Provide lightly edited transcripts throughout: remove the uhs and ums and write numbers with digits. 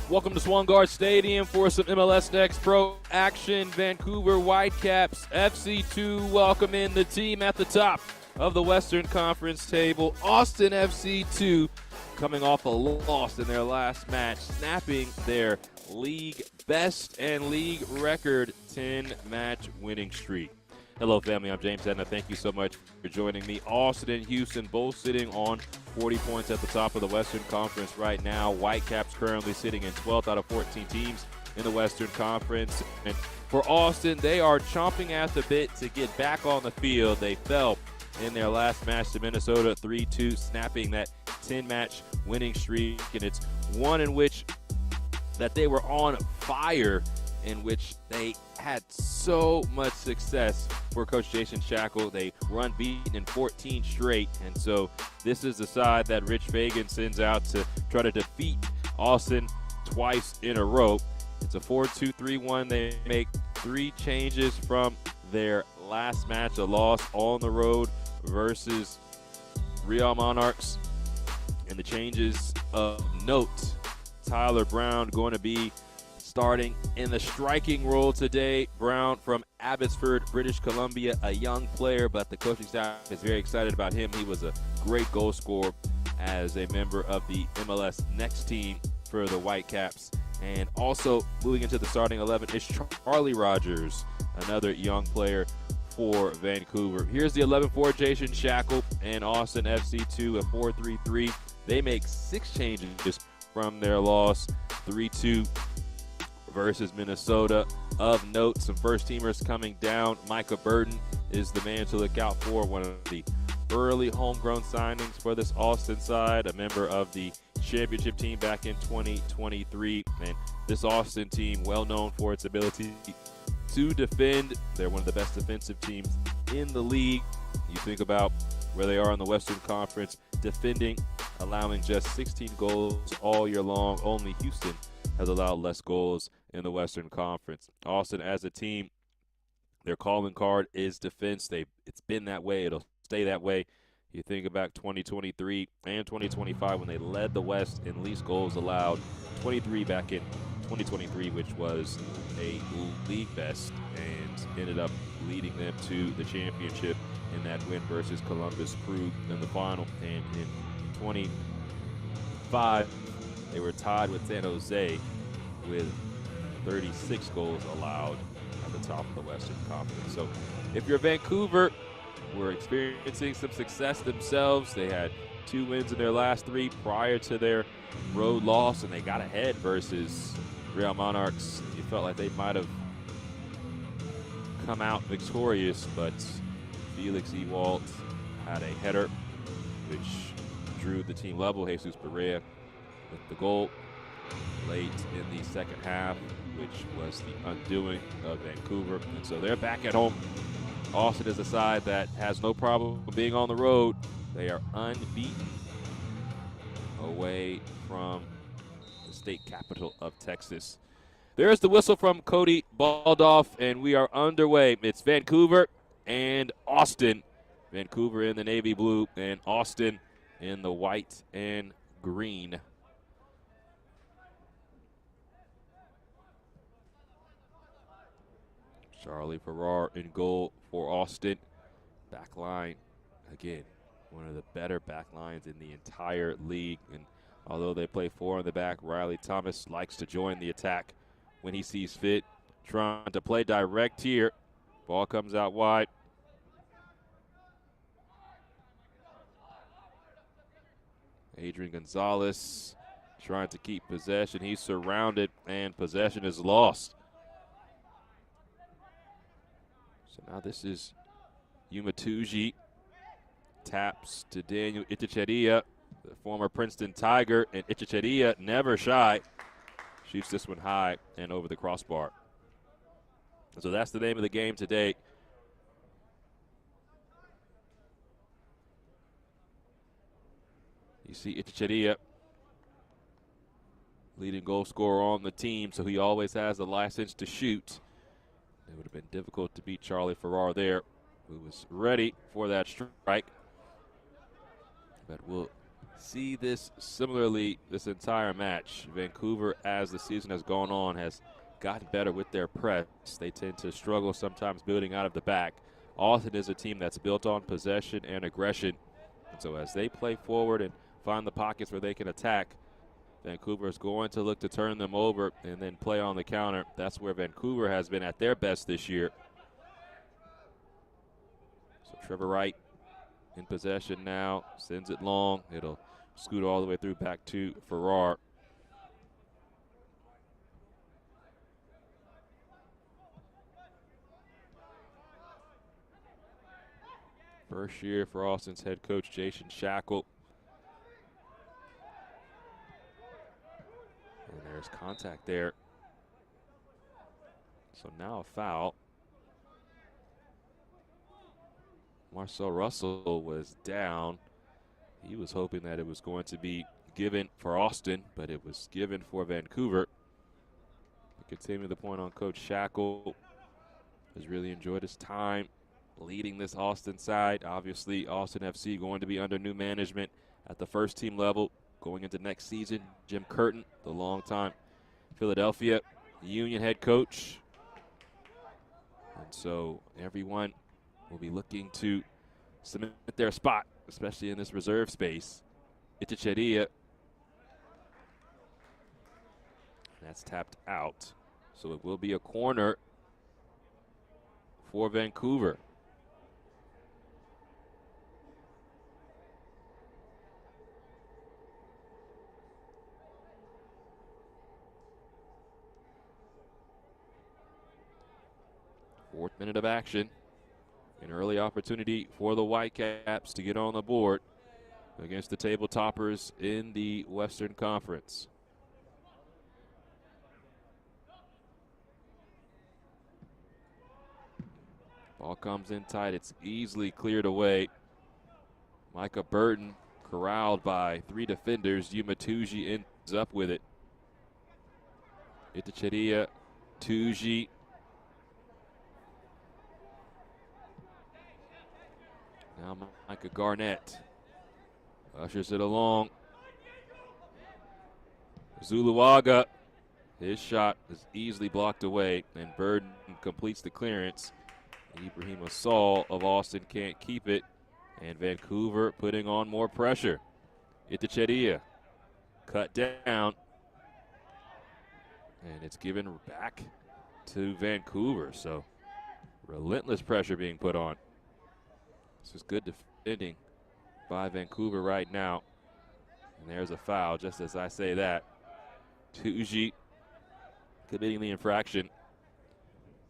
Welcome to Swangard Stadium for some MLS Next Pro action. Vancouver Whitecaps FC2 welcome in the team at the top of the Western Conference table. Austin FC2 coming off a loss in their last match, snapping their league best and league record 10-match winning streak. Hello, family. I'm James Edna. Thank you so much for joining me. Austin and Houston both sitting on 40 points at the top of the Western Conference right now. Whitecaps currently sitting in 12th out of 14 teams in the Western Conference. And for Austin, they are chomping at the bit to get back on the field. They fell in their last match to Minnesota 3-2, snapping that 10-match winning streak. And it's one in which that they were on fire, in which they had so much success for Coach Jason Shackle. They were unbeaten in 14 straight, and so this is the side that Rich Fagan sends out to try to defeat Austin twice in a row. It's a 4-2-3-1. They make 3 changes from their last match, a loss on the road versus Real Monarchs. And the changes of note, Tyler Brown going to be starting in the striking role today. Brown from Abbotsford, British Columbia, a young player, but the coaching staff is very excited about him. He was a great goal scorer as a member of the MLS Next team for the Whitecaps. And also moving into the starting 11 is Charlie Rogers, another young player for Vancouver. Here's the 11 for Jason Shackle and Austin FC2, a 4-3-3. They make 6 changes from their loss, 3-2 versus Minnesota. Of note, some first-teamers coming down. Micah Burton is the man to look out for, one of the early homegrown signings for this Austin side, a member of the championship team back in 2023. And this Austin team, well known for its ability to defend. They're one of the best defensive teams in the league. You think about where they are in the Western Conference, defending, allowing just 16 goals all year long. Only Houston has allowed less goals in the Western Conference. Austin, as a team, their calling card is defense. It's been that way. It'll stay that way. You think about 2023 and 2025 when they led the West in least goals allowed, 23 back in 2023, which was a league best, and ended up leading them to the championship in that win versus Columbus Crew in the final. And in 25, they were tied with San Jose with 36 goals allowed at the top of the Western Conference. So if you're Vancouver, we're experiencing some success themselves. They had 2 wins in their last 3 prior to their road loss, and they got ahead versus Real Monarchs. You felt like they might have come out victorious, but Felix Ewald had a header which drew the team level. Jesus Pereira with the goal late in the second half, which was the undoing of Vancouver. And so they're back at home. Austin is a side that has no problem being on the road. They are unbeaten away from the state capital of Texas. There's the whistle from Cody Baldoff, and we are underway. It's Vancouver and Austin. Vancouver in the navy blue and Austin in the white and green. Charlie Farrar in goal for Austin. Back line, again, one of the better back lines in the entire league. And although they play 4 in the back, Riley Thomas likes to join the attack when he sees fit. Trying to play direct here. Ball comes out wide. Adrian Gonzalez trying to keep possession. He's surrounded, and possession is lost. So now this is Umatuji. Taps to Daniel Itchecheria, the former Princeton Tiger, and Itchecheria, never shy, shoots this one high and over the crossbar. So that's the name of the game today. You see Itchecheria, leading goal scorer on the team, so he always has the license to shoot. It would have been difficult to beat Charlie Farrar there, who was ready for that strike. But we'll see this similarly this entire match. Vancouver, as the season has gone on, has gotten better with their press. They tend to struggle sometimes building out of the back. Austin is a team that's built on possession and aggression. And so as they play forward and find the pockets where they can attack, Vancouver is going to look to turn them over and then play on the counter. That's where Vancouver has been at their best this year. So Trevor Wright in possession now, sends it long. It'll scoot all the way through back to Farrar. First year for Austin's head coach, Jason Shackle. And there's contact there. So now a foul. Marcel Russell was down. He was hoping that it was going to be given for Austin, but it was given for Vancouver. But continuing the point on Coach Shackle, has really enjoyed his time leading this Austin side. Obviously, Austin FC going to be under new management at the first team level going into next season. Jim Curtin, the longtime Philadelphia Union head coach. And so everyone will be looking to cement their spot, especially in this reserve space. Itchecheria. That's tapped out. So it will be a corner for Vancouver. Fourth minute of action. An early opportunity for the Whitecaps to get on the board against the table toppers in the Western Conference. Ball comes in tight. It's easily cleared away. Micah Burton corralled by three defenders. Yumatuji ends up with it. Itchecheria, Tuji. Now Micah Garnett ushers it along. Zuluaga, his shot is easily blocked away, and Burden completes the clearance. Ibrahim Asal of Austin can't keep it, and Vancouver putting on more pressure. Itchecheria cut down, and it's given back to Vancouver. So relentless pressure being put on. This is good defending by Vancouver right now. And there's a foul, just as I say that. Tuji committing the infraction.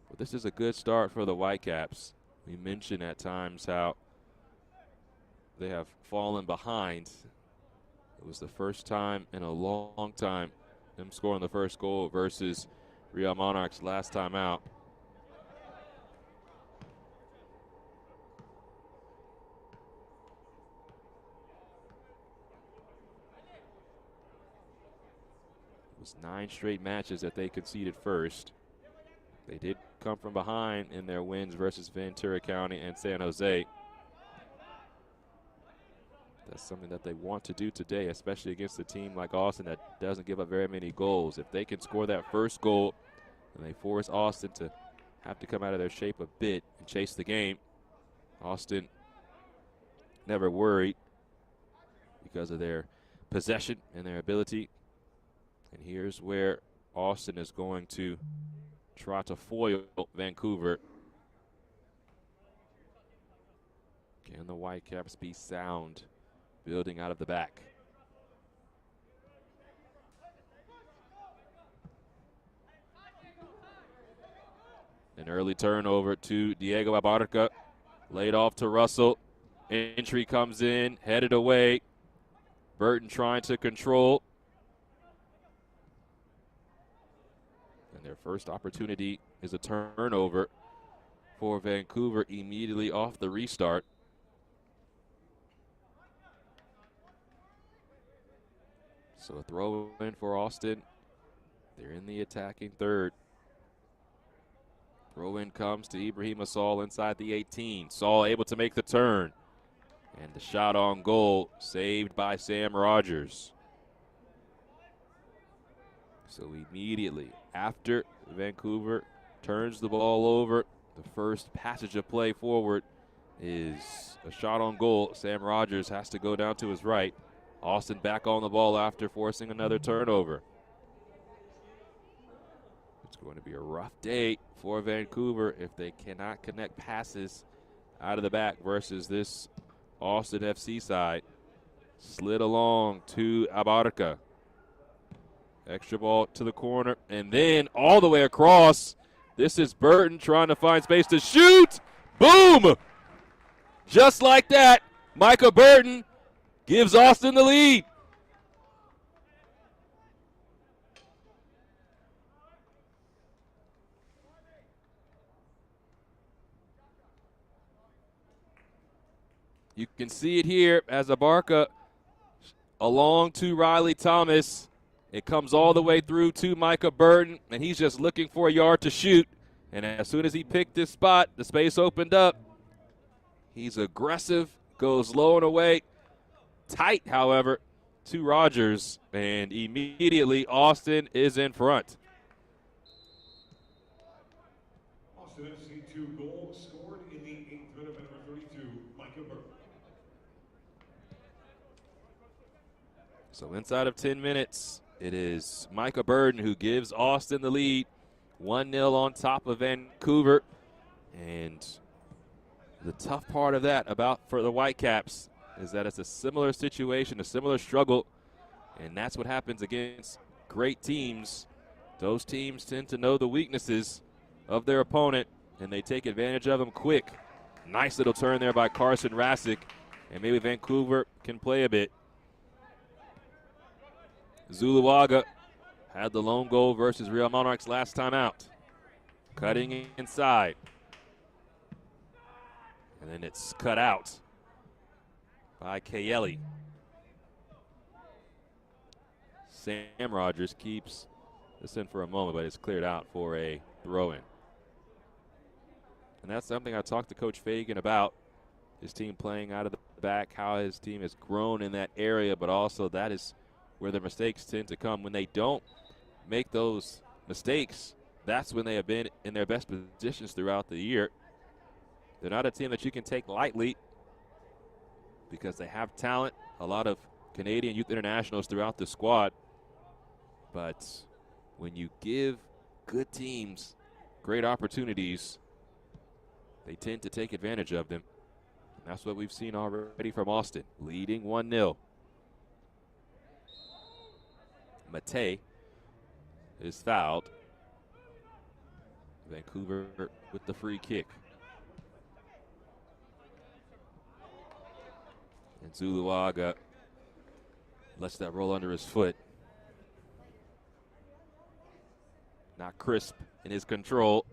But this is a good start for the Whitecaps. We mentioned at times how they have fallen behind. It was the first time in a long time them scoring the first goal versus Real Monarchs last time out. It was 9 straight matches that they conceded first. They did come from behind in their wins versus Ventura County and San Jose. That's something that they want to do today, especially against a team like Austin that doesn't give up very many goals. If they can score that first goal and they force Austin to have to come out of their shape a bit and chase the game, Austin never worried because of their possession and their ability. And here's where Austin is going to try to foil Vancouver. Can the Whitecaps be sound building out of the back? An early turnover to Diego Abarca. Laid off to Russell. Entry comes in, headed away. Burton trying to control. And their first opportunity is a turnover for Vancouver immediately off the restart. So a throw in for Austin. They're in the attacking third. Throw in comes to Ibrahim Asal inside the 18. Saul able to make the turn. And the shot on goal saved by Sam Rogers. So immediately after Vancouver turns the ball over, the first passage of play forward is a shot on goal. Sam Rogers has to go down to his right. Austin back on the ball after forcing another turnover. It's going to be a rough day for Vancouver if they cannot connect passes out of the back versus this Austin FC side. Slid along to Abarca. Extra ball to the corner, and then all the way across. This is Burton trying to find space to shoot. Boom! Just like that, Micah Burton gives Austin the lead. You can see it here as Abarca along to Riley Thomas. It comes all the way through to Micah Burton, and he's just looking for a yard to shoot. And as soon as he picked this spot, the space opened up. He's aggressive, goes low and away. Tight, however, to Rogers, and immediately Austin is in front. Austin FC 2 goal scored in the 8th minute by number 32, Micah Burton. So inside of 10 minutes, it is Micah Burton who gives Austin the lead. 1-0 on top of Vancouver. And the tough part of that for the Whitecaps is that it's a similar situation, a similar struggle, and that's what happens against great teams. Those teams tend to know the weaknesses of their opponent, and they take advantage of them quick. Nice little turn there by Carson Rasick, and maybe Vancouver can play a bit. Zuluaga had the lone goal versus Real Monarchs last time out. Cutting inside. And then it's cut out by Kayeli. Sam Rogers keeps this in for a moment, but it's cleared out for a throw-in. And that's something I talked to Coach Fagan about, his team playing out of the back, how his team has grown in that area, but also that is where the mistakes tend to come. When they don't make those mistakes, that's when they have been in their best positions throughout the year. They're not a team that you can take lightly because they have talent, a lot of Canadian youth internationals throughout the squad. But when you give good teams great opportunities, they tend to take advantage of them. And that's what we've seen already from Austin, leading 1-0. Mate is fouled. Vancouver with the free kick. And Zuluaga lets that roll under his foot. Not crisp in his control.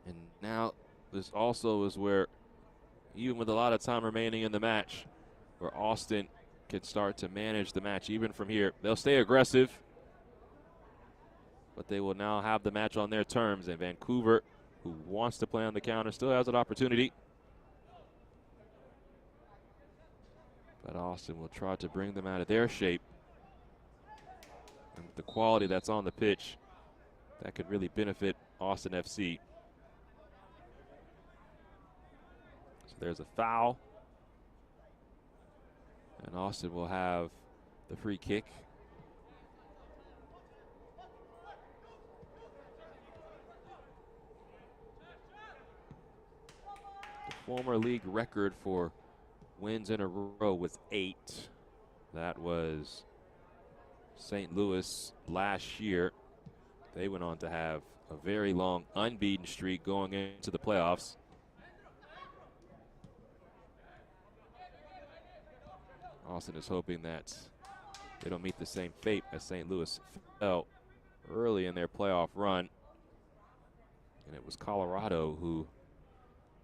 And now this also is where, even with a lot of time remaining in the match, where Austin can start to manage the match even from here. They'll stay aggressive, but they will now have the match on their terms. And Vancouver, who wants to play on the counter, still has an opportunity. But Austin will try to bring them out of their shape. And with the quality that's on the pitch, that could really benefit Austin FC. So there's a foul. And Austin will have the free kick. The former league record for wins in a row was 8. That was St. Louis last year. They went on to have a very long unbeaten streak going into the playoffs. Austin is hoping that they don't meet the same fate as St. Louis felt early in their playoff run. And it was Colorado who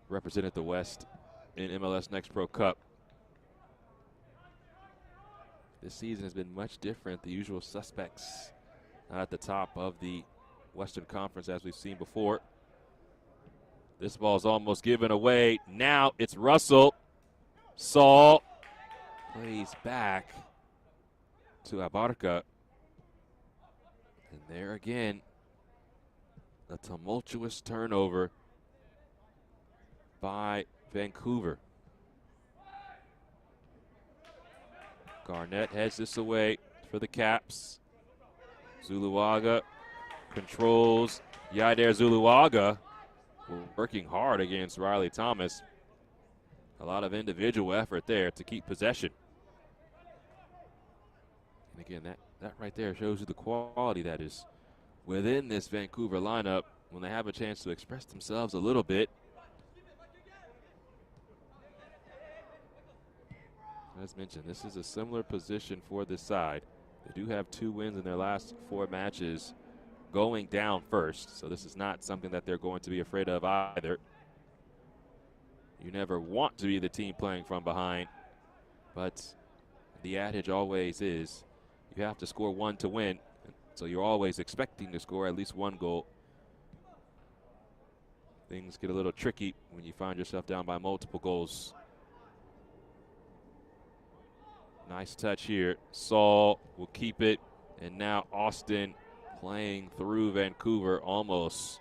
represented the West in MLS Next Pro Cup. this season has been much different. The usual suspects not at the top of the Western Conference as we've seen before. This ball is almost given away. Now it's Russell. Saul plays back to Abarca. And there again, a tumultuous turnover by Vancouver. Garnett heads this away for the Caps. Zuluaga controls. Yaider Zuluaga working hard against Riley Thomas. A lot of individual effort there to keep possession. And again, that right there shows you the quality that is within this Vancouver lineup when they have a chance to express themselves a little bit. As mentioned, this is a similar position for this side. They do have 2 wins in their last 4 matches going down first, so this is not something that they're going to be afraid of either. You never want to be the team playing from behind, but the adage always is you have to score 1 to win, so you're always expecting to score at least 1 goal. Things get a little tricky when you find yourself down by multiple goals. Nice touch here. Saul will keep it, and now Austin playing through Vancouver almost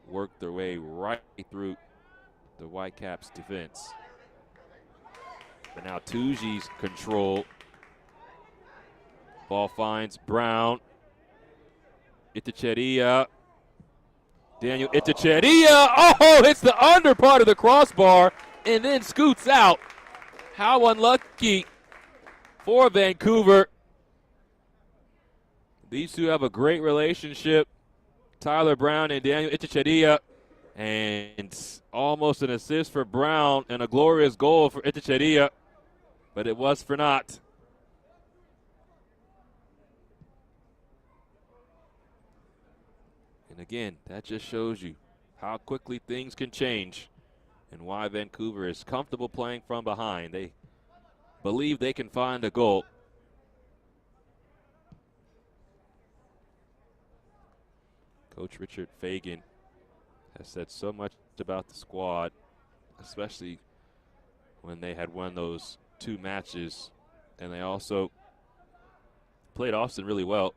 worked their way right through the Whitecaps defense. But now Tuji's control. Ball finds Brown. Itchecheria. Daniel Itchecheria. Oh, hits the under part of the crossbar and then scoots out. How unlucky for Vancouver. These two have a great relationship. Tyler Brown and Daniel Itchecheria. And almost an assist for Brown and a glorious goal for Itchecheria. But it was for naught. And again, that just shows you how quickly things can change and why Vancouver is comfortable playing from behind. They believe they can find a goal. Coach Richard Fagan has said so much about the squad, especially when they had won those 2 matches, and they also played Austin really well.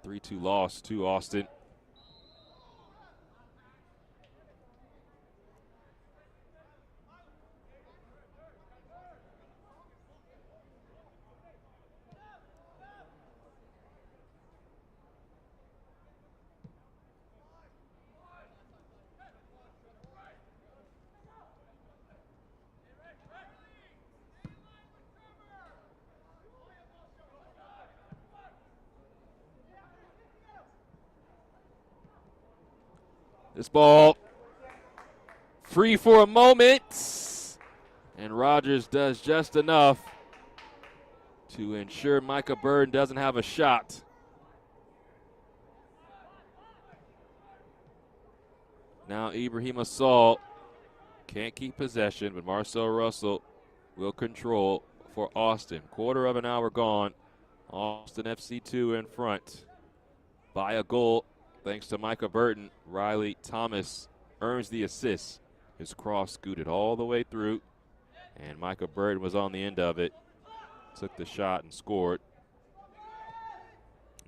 The 3-2 loss to Austin. This ball free for a moment, and Rogers does just enough to ensure Micah Burden doesn't have a shot. Now Ibrahim Assault can't keep possession, but Marcel Russell will control for Austin. Quarter of an hour gone. Austin FC 2 in front by a goal. Thanks to Micah Burton, Riley Thomas earns the assist. His cross scooted all the way through, and Micah Burton was on the end of it. Took the shot and scored.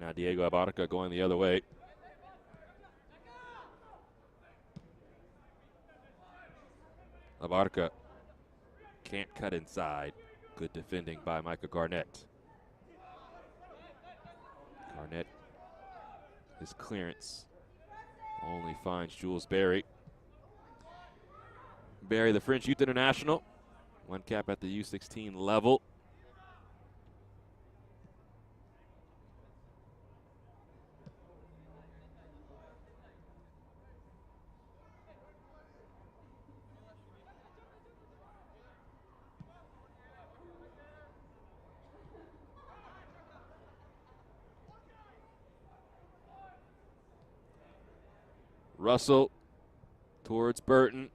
Now Diego Abarca going the other way. Abarca can't cut inside. Good defending by Micah Garnett. Garnett, his clearance only finds Jules Barry. Barry, the French Youth International, 1 cap at the U16 level. Russell towards Burton.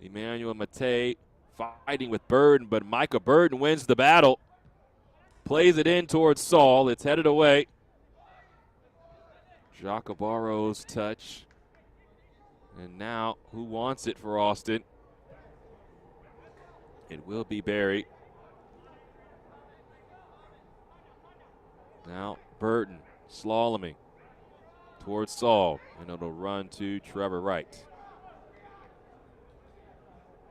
Emmanuel Matei fighting with Burden, but Micah Burden wins the battle. Plays it in towards Saul. It's headed away. Jacobaro's touch. And now, who wants it for Austin? It will be Barry. Now, Burton slaloming towards Saul, and it'll run to Trevor Wright.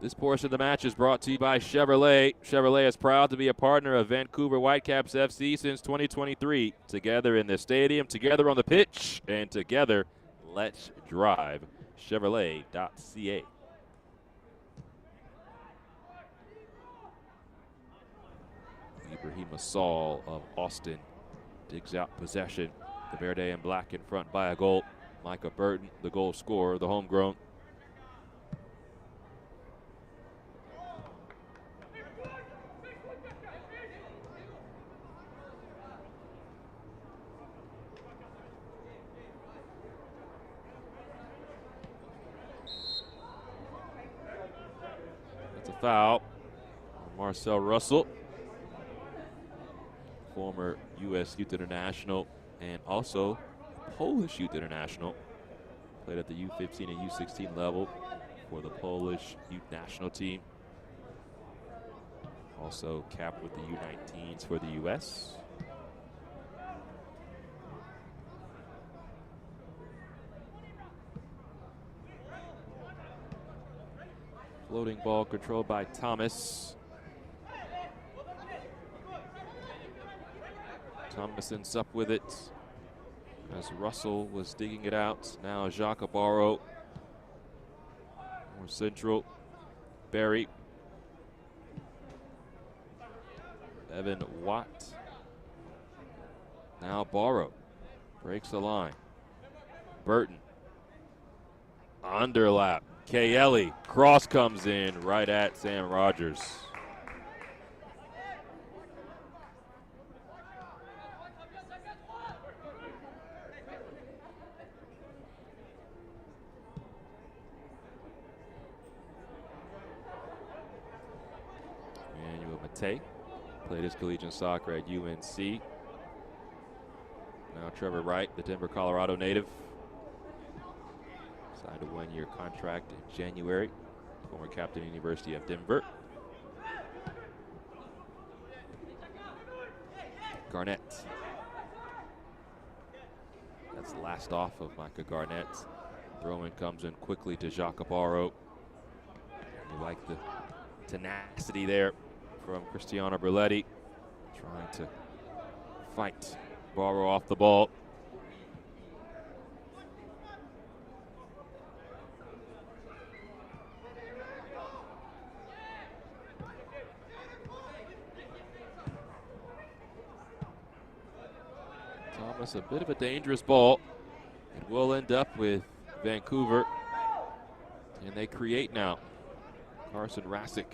This portion of the match is brought to you by Chevrolet. Chevrolet is proud to be a partner of Vancouver Whitecaps FC since 2023. Together in the stadium, together on the pitch, and together, let's drive. Chevrolet.ca. Ibrahima Saul of Austin digs out possession. The Verde and Black in front by a goal. Micah Burton, the goal scorer, the homegrown. That's a foul. Marcel Russell, former U.S. Youth International and also Polish Youth International. Played at the U15 and U16 level for the Polish Youth National Team. Also capped with the U19s for the U.S. Floating ball controlled by Thomas. Thomas ends up with it as Russell was digging it out. Now Jacobaro, more central. Barry. Evan Watt. Now Barrow breaks the line. Burton. Underlap. Kelly. Cross comes in right at Sam Rogers. Played his collegiate soccer at UNC. Now Trevor Wright, the Denver, Colorado native. Signed a one-year contract in January. Former captain of the University of Denver. Garnett. That's the last off of Micah Garnett. Throw-in comes in quickly to Jacobaro. You like the tenacity there from Cristiano Berletti, trying to fight Barrow off the ball. Thomas, a bit of a dangerous ball. It will end up with Vancouver, and they create now. Carson Rasick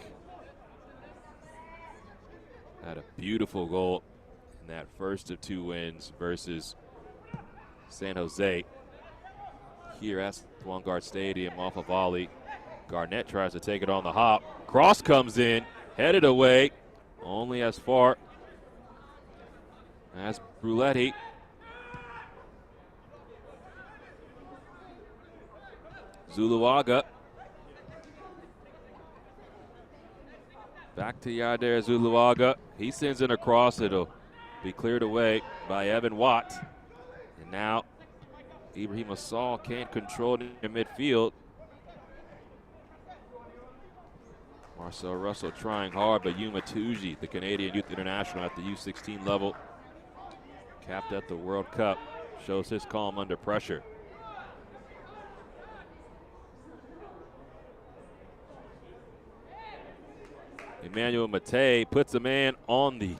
had a beautiful goal in that first of two wins versus San Jose. Here at Swangard Stadium off a volley. Garnett tries to take it on the hop. Cross comes in, headed away, only as far as Bruletti. Zuluaga. Back to Yadier Zuluaga. He sends in a cross. It'll be cleared away by Evan Watt. And now Ibrahima Saul can't control it in midfield. Marcel Russell trying hard, but Yuma Tuji, the Canadian Youth International at the U16 level, capped at the World Cup, shows his calm under pressure. Emmanuel Matei puts a man on the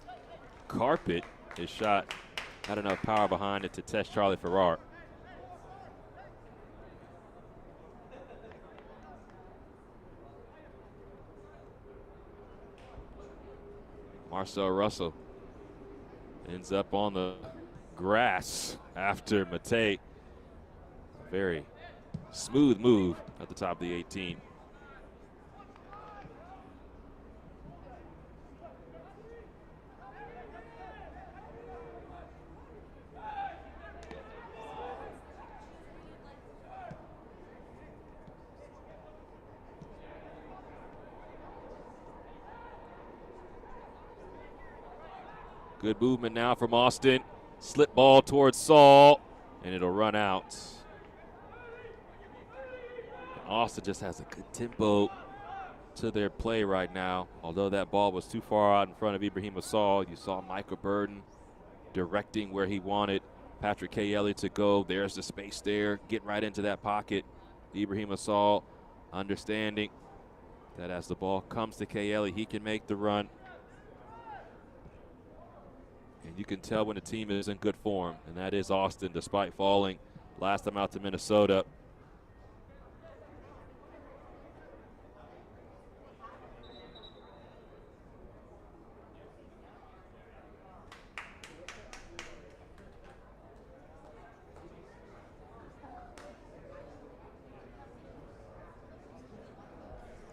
carpet. His shot had enough power behind it to test Charlie Farrar. Marcel Russell ends up on the grass after Matei. Very smooth move at the top of the 18. Good movement now from Austin. Slip ball towards Saul, and it'll run out. Austin just has a good tempo to their play right now. Although that ball was too far out in front of Ibrahim Saul, you saw Micah Burden directing where he wanted Patrick Kayeli to go. There's the space there. Get right into that pocket. Ibrahim Saul understanding that as the ball comes to Kayeli, he can make the run. And you can tell when the team is in good form, and that is Austin, despite falling last time out to Minnesota.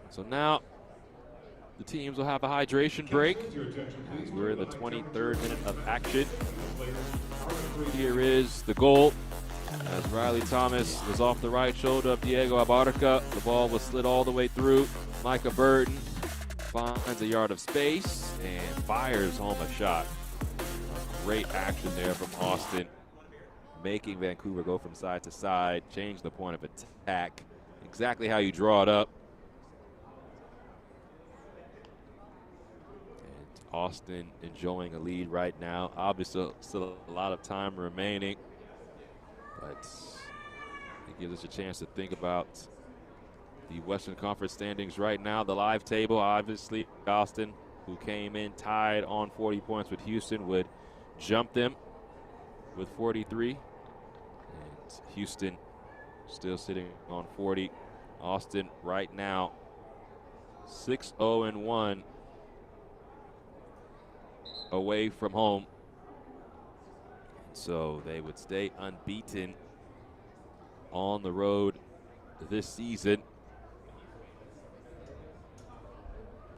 So now the teams will have a hydration break. We're in the 23rd minute of action. Here is the goal. As Riley Thomas was off the right shoulder of Diego Abarca, the ball was slid all the way through. Micah Burden finds a yard of space and fires home a shot. Great action there from Austin, making Vancouver go from side to side, change the point of attack, exactly how you draw it up. Austin enjoying a lead right now. Obviously, still a lot of time remaining, but it gives us a chance to think about the Western Conference standings right now. The live table, obviously, Austin, who came in tied on 40 points with Houston, would jump them with 43. And Houston still sitting on 40. Austin right now 6-0-1. Away from home. So they would stay unbeaten on the road this season.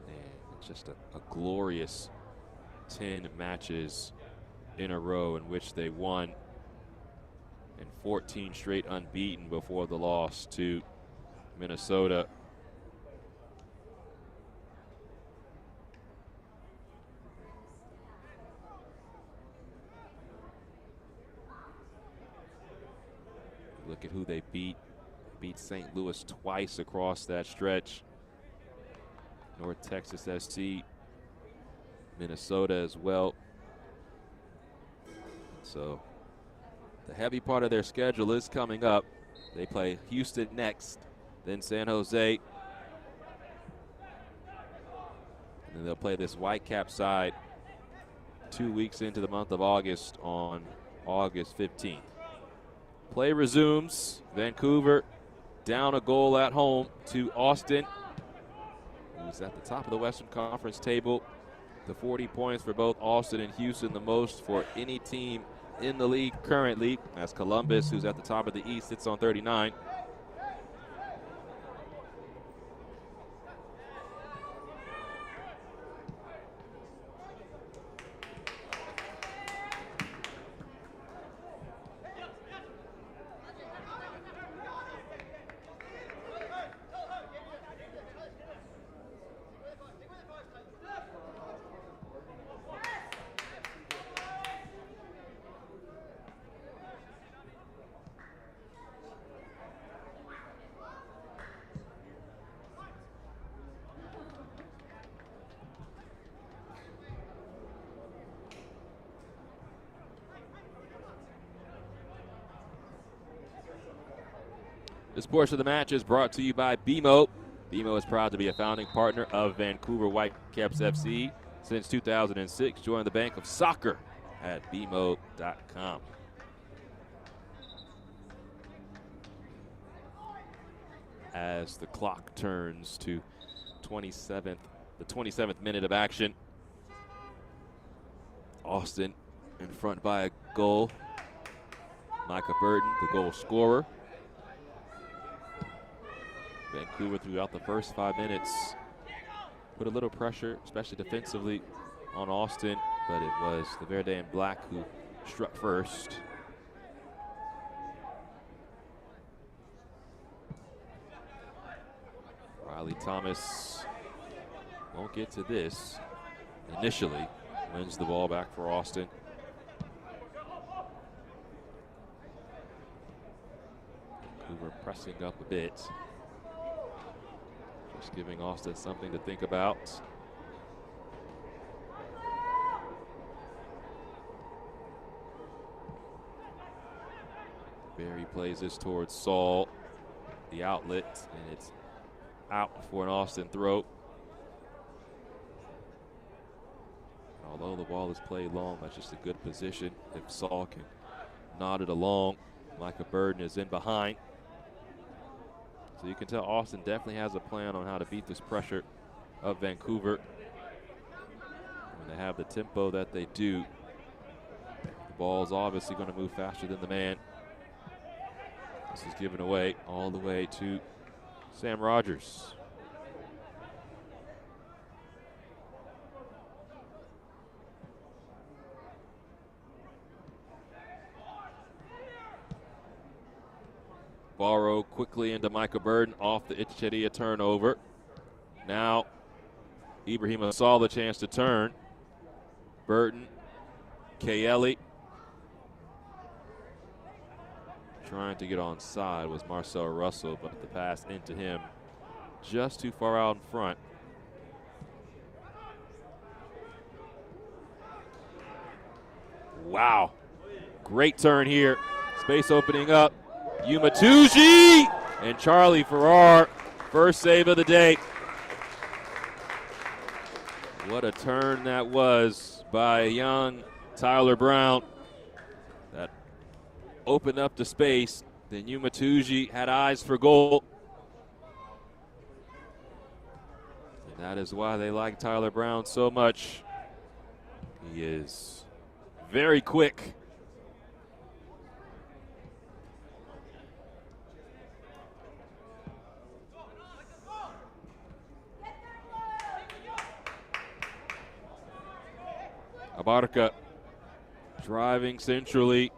And just a glorious 10 matches in a row in which they won, and 14 straight unbeaten before the loss to Minnesota. Look at who they beat. Beat St. Louis twice across that stretch. North Texas SC, Minnesota as well. So the heavy part of their schedule is coming up. They play Houston next, then San Jose. And then they'll play this Whitecaps side 2 weeks into the month of August on August 15th. Play resumes. Vancouver down a goal at home to Austin, who's at the top of the Western Conference table. The 40 points for both Austin and Houston, the most for any team in the league currently, as Columbus, who's at the top of the East, sits on 39. This portion of the match is brought to you by BMO. BMO is proud to be a founding partner of Vancouver Whitecaps FC since 2006. Join the bank of soccer at BMO.com. As the clock turns to the 27th minute of action, Austin in front by a goal. Micah Burden, the goal scorer. Vancouver throughout the first 5 minutes put a little pressure, especially defensively, on Austin, but it was the Verde and Black who struck first. Riley Thomas won't get to this initially. Wins the ball back for Austin. Vancouver pressing up a bit. Just giving Austin something to think about. Barry plays this towards Saul, the outlet, and it's out for an Austin throw. Although the ball is played long, that's just a good position. If Saul can nod it along, Micah Burden is in behind. So you can tell Austin definitely has a plan on how to beat this pressure of Vancouver. When they have the tempo that they do, the ball is obviously going to move faster than the man. This is given away all the way to Sam Rogers. Borrow quickly into Micah Burden off the Itchedia turnover. Now Ibrahima saw the chance to turn. Burton, Kaeli. Trying to get onside was Marcel Russell, but the pass into him just too far out in front. Wow. Great turn here. Space opening up. Umatuji and Charlie Farrar, first save of the day. What a turn that was by young Tyler Brown. That opened up the space. Then Umatuji had eyes for goal. And that is why they like Tyler Brown so much. He is very quick. Abarca driving centrally.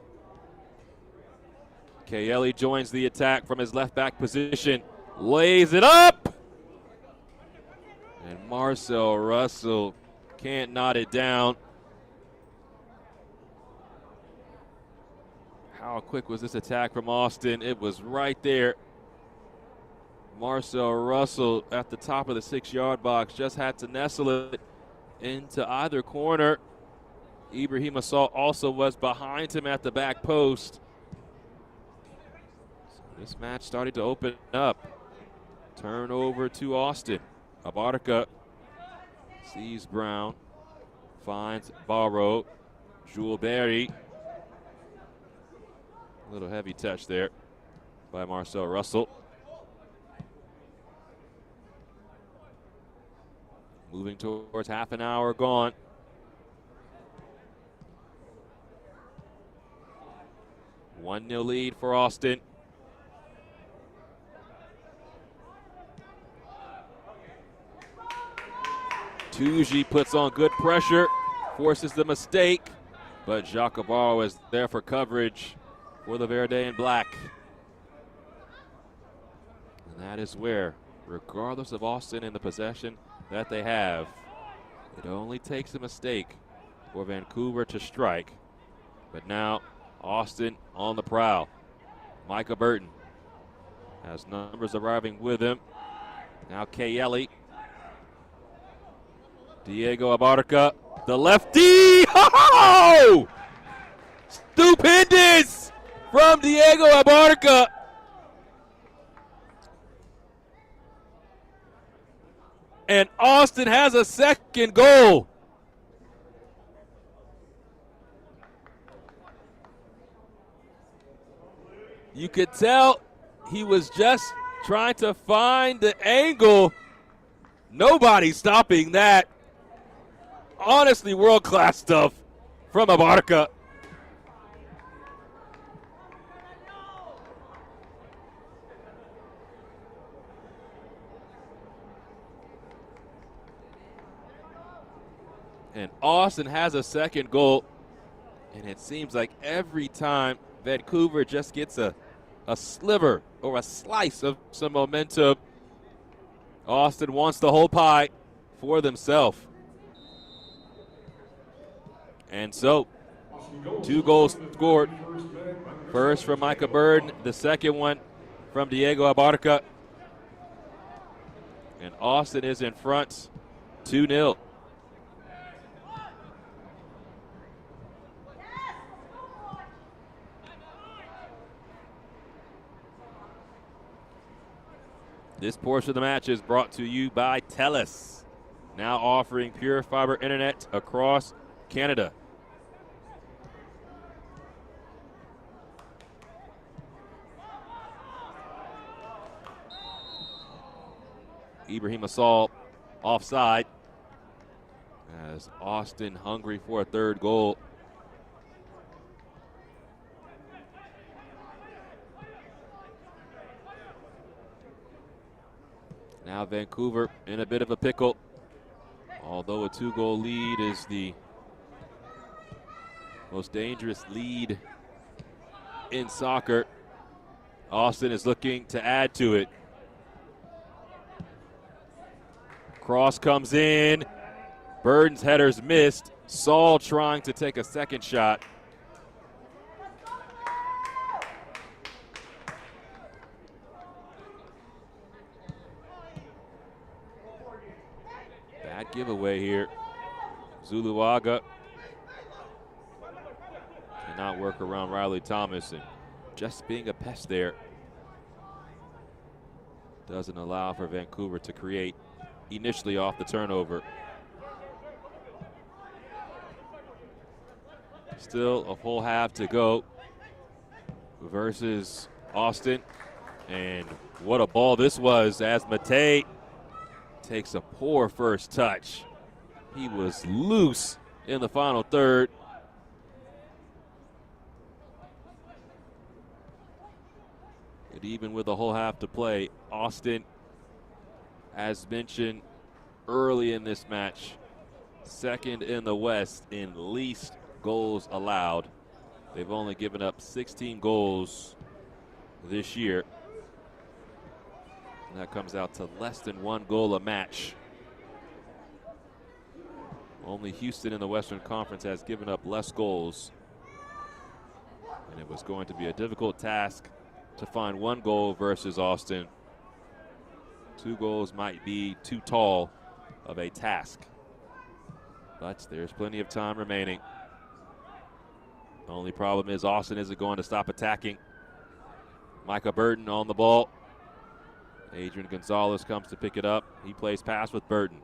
Kaeli joins the attack from his left back position. Lays it up! And Marcel Russell can't knot it down. How quick was this attack from Austin? It was right there. Marcel Russell at the top of the 6-yard box just had to nestle it into either corner. Ibrahima Saul also was behind him at the back post. So this match started to open up. Turnover to Austin. Abarca sees Brown, finds Barrow, Jules Berry. A little heavy touch there by Marcel Russell. Moving towards half an hour gone. One-0 lead for Austin. Tuji puts on good pressure, forces the mistake, but Jacques Barrow is there for coverage for the Verde and Black. And that is where, regardless of Austin in the possession that they have, it only takes a mistake for Vancouver to strike. But now Austin on the prowl. Micah Burton has numbers arriving with him. Now Kaeli. Diego Abarca, the lefty. Oh! Stupendous from Diego Abarca. And Austin has a second goal. You could tell he was just trying to find the angle. Nobody stopping that. Honestly, world-class stuff from Abarca. And Austin has a second goal. And it seems like every time Vancouver just gets a sliver or a slice of some momentum, Austin wants the whole pie for themselves. And so, Austin goals 2 goals in the scored. 31st minute. First from Micah Burden, the second one from Diego Abarca. And Austin is in front, 2-0. This portion of the match is brought to you by TELUS, now offering pure fiber internet across Canada. Ibrahim Asal offside as Austin hungry for a third goal. Now Vancouver in a bit of a pickle. Although a 2-goal lead is the most dangerous lead in soccer, Austin is looking to add to it. Cross comes in. Burden's header's missed. Saul trying to take a second shot. Bad giveaway here. Zuluaga cannot work around Riley Thomas, and just being a pest there doesn't allow for Vancouver to create initially off the turnover. Still a full half to go versus Austin. And what a ball this was as Matei takes a poor first touch. He was loose in the final third. And even with a whole half to play, Austin, as mentioned early in this match, second in the West in least goals allowed. They've only given up 16 goals this year. And that comes out to less than 1 goal a match. Only Houston in the Western Conference has given up less goals. And it was going to be a difficult task to find 1 goal versus Austin. 2 goals might be too tall of a task. But there's plenty of time remaining. The only problem is Austin isn't going to stop attacking. Micah Burden on the ball. Adrian Gonzalez comes to pick it up. He plays pass with Burden.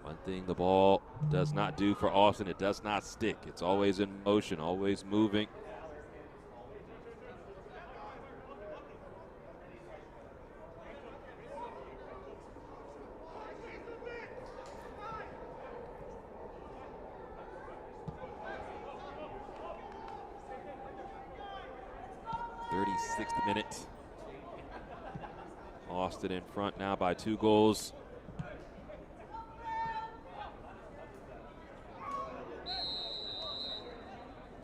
One thing the ball does not do for Austin, it does not stick. It's always in motion, always moving. Minute. Austin in front now by 2 goals.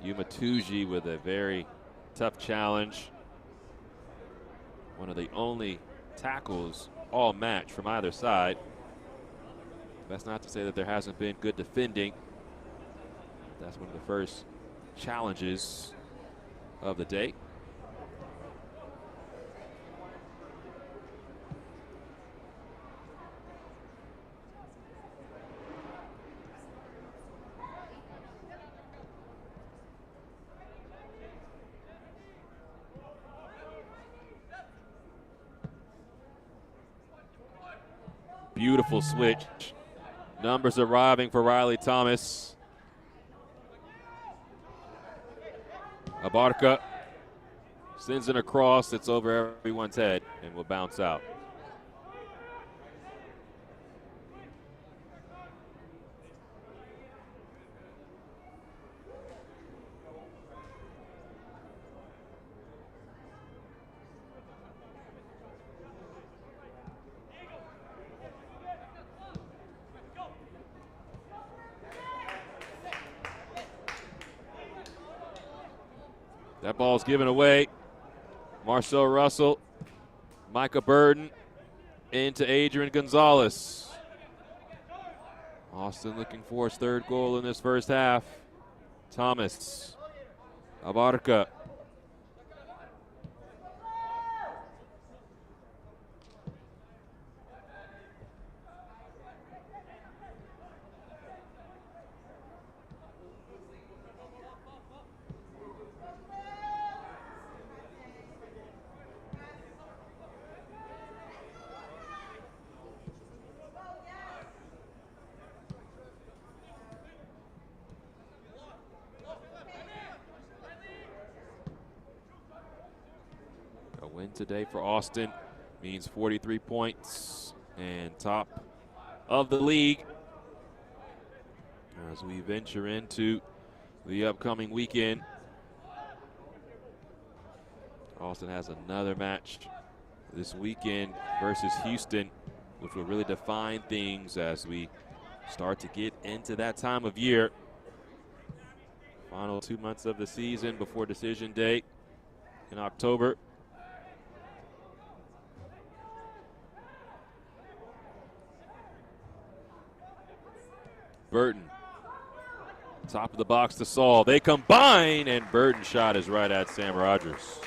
Yuma Tuji with a very tough challenge. One of the only tackles all match from either side. That's not to say that there hasn't been good defending. That's one of the first challenges of the day. Beautiful switch. Numbers arriving for Riley Thomas. Abarca sends it across. It's over everyone's head and will bounce out. That ball's given away. Marcel Russell, Micah Burden into Adrian Gonzalez. Austin looking for his third goal in this first half. Thomas, Abarca. A win today for Austin means 43 points and top of the league as we venture into the upcoming weekend. Austin has another match this weekend versus Houston, which will really define things as we start to get into that time of year. Final 2 months of the season before decision day in October. Burton, top of the box to Saul. They combine, and Burton's shot is right at Sam Rogers.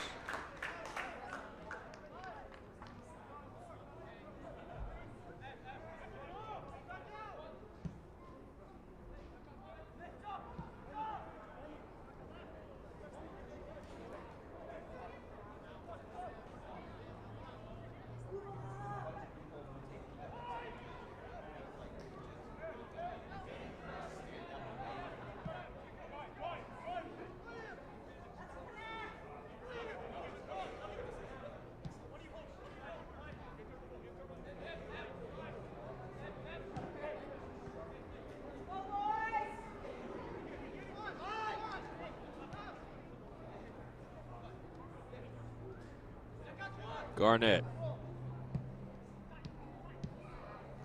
Garnett.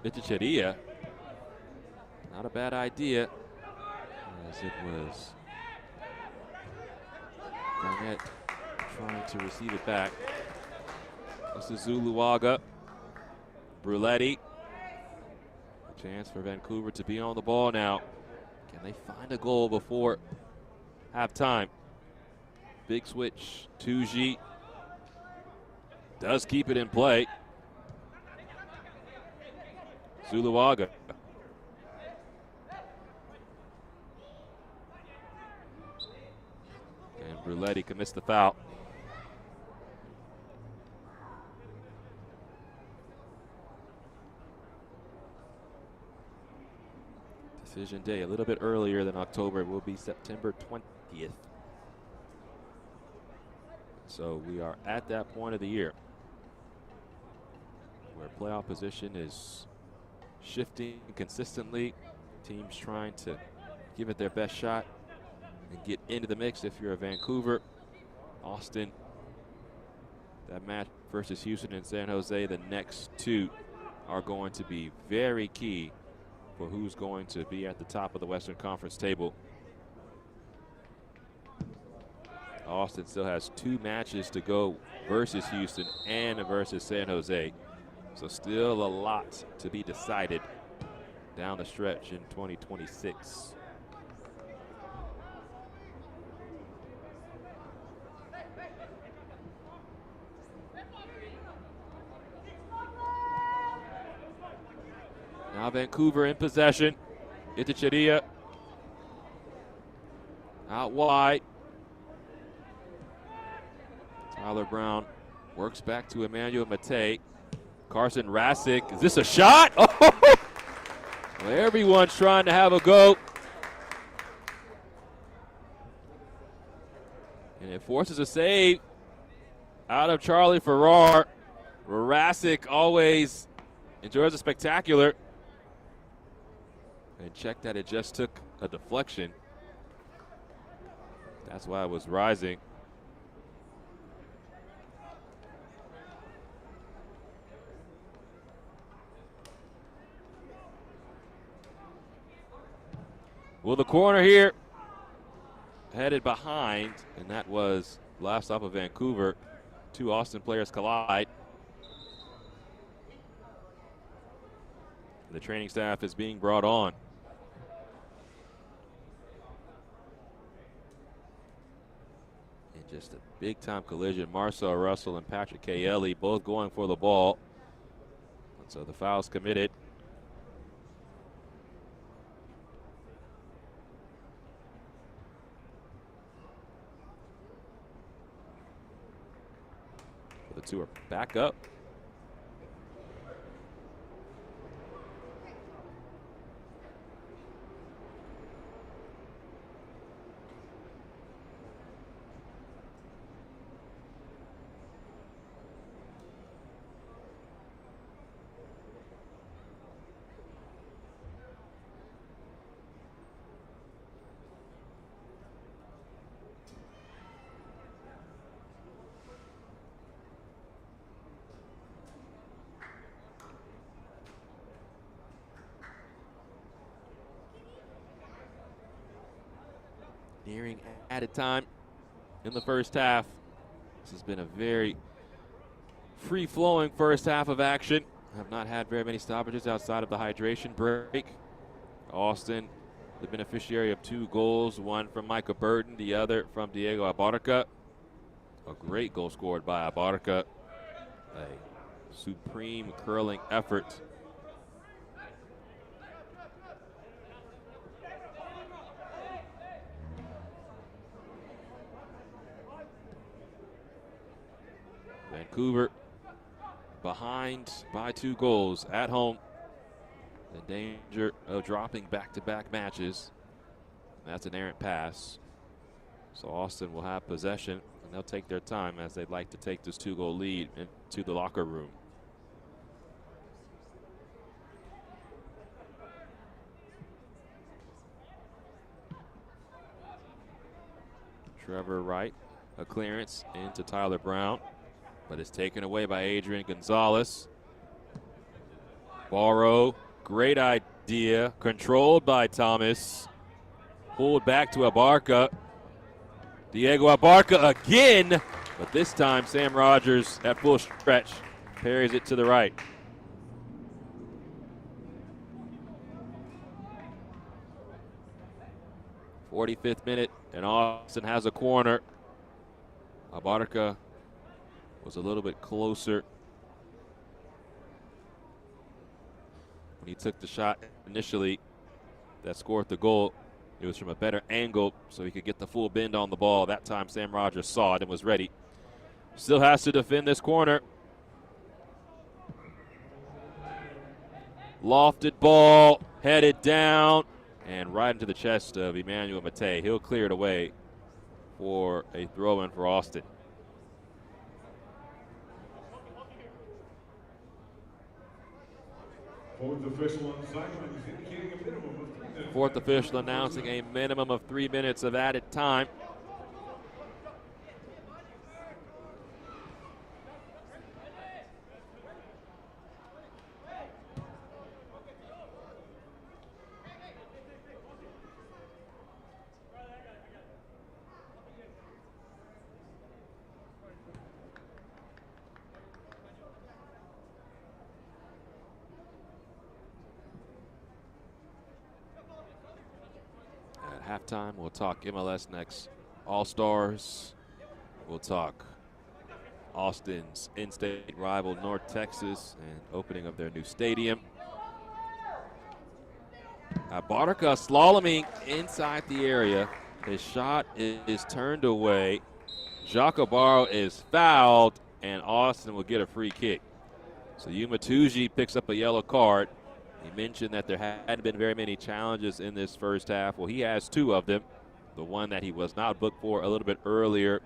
Itticheria. Not a bad idea, as it was Garnett trying to receive it back. This is Zuluaga. Bruletti. A chance for Vancouver to be on the ball now. Can they find a goal before halftime? Big switch. Tuji does keep it in play. Zuluaga. And Bruletti commits the foul. Decision day a little bit earlier than October. It will be September 20th. So we are at that point of the year where playoff position is shifting consistently. Teams trying to give it their best shot and get into the mix. If you're a Vancouver, Austin, that match versus Houston and San Jose, the next two are going to be very key for who's going to be at the top of the Western Conference table. Austin still has 2 matches to go versus Houston and versus San Jose. So still a lot to be decided down the stretch in 2026. Now Vancouver in possession. Itticheria out wide. Tyler Brown works back to Emmanuel Matei. Carson Rasick, is this a shot? Oh! Well, everyone's trying to have a go. And it forces a save out of Charlie Farrar. Rasick always enjoys a spectacular. And check that it just took a deflection. That's why it was rising. Well, the corner here headed behind, and that was last off of Vancouver. Two Austin players collide. The training staff is being brought on. And just a big-time collision. Marcel Russell and Patrick Kelly both going for the ball. And so the foul's committed. The two are back up. Nearing added time in the first half. This has been a very free-flowing first half of action. Have not had very many stoppages outside of the hydration break. Austin, the beneficiary of 2 goals, one from Micah Burton, the other from Diego Abarca. A great goal scored by Abarca. A supreme curling effort. Vancouver behind by 2 goals at home. In danger of dropping back-to-back matches. And that's an errant pass. So Austin will have possession, and they'll take their time as they'd like to take this 2-goal lead into the locker room. Trevor Wright, a clearance into Tyler Brown, but it's taken away by Adrian Gonzalez. Barrow, great idea, controlled by Thomas. Pulled back to Abarca. Diego Abarca again, but this time Sam Rogers at full stretch parries it to the right. '45th minute, and Austin has a corner. Abarca was a little bit closer when he took the shot initially that scored the goal. It was from a better angle, so he could get the full bend on the ball. That time Sam Rogers saw it and was ready. Still has to defend this corner. Lofted ball, headed down, and right into the chest of Emmanuel Matei. He'll clear it away for a throw-in for Austin. Fourth official on the sidelines indicating a minimum of 3 minutes. Fourth official announcing a minimum of 3 minutes of added time. Halftime, we'll talk MLS next All-Stars. We'll talk Austin's in-state rival North Texas and opening of their new stadium. Abarca slaloming inside the area. His shot is turned away. Jacques Barrow is fouled, and Austin will get a free kick. So Yuma Tuji picks up a yellow card. He mentioned that there hadn't been very many challenges in this first half. Well, he has 2 of them. The one that he was not booked for a little bit earlier,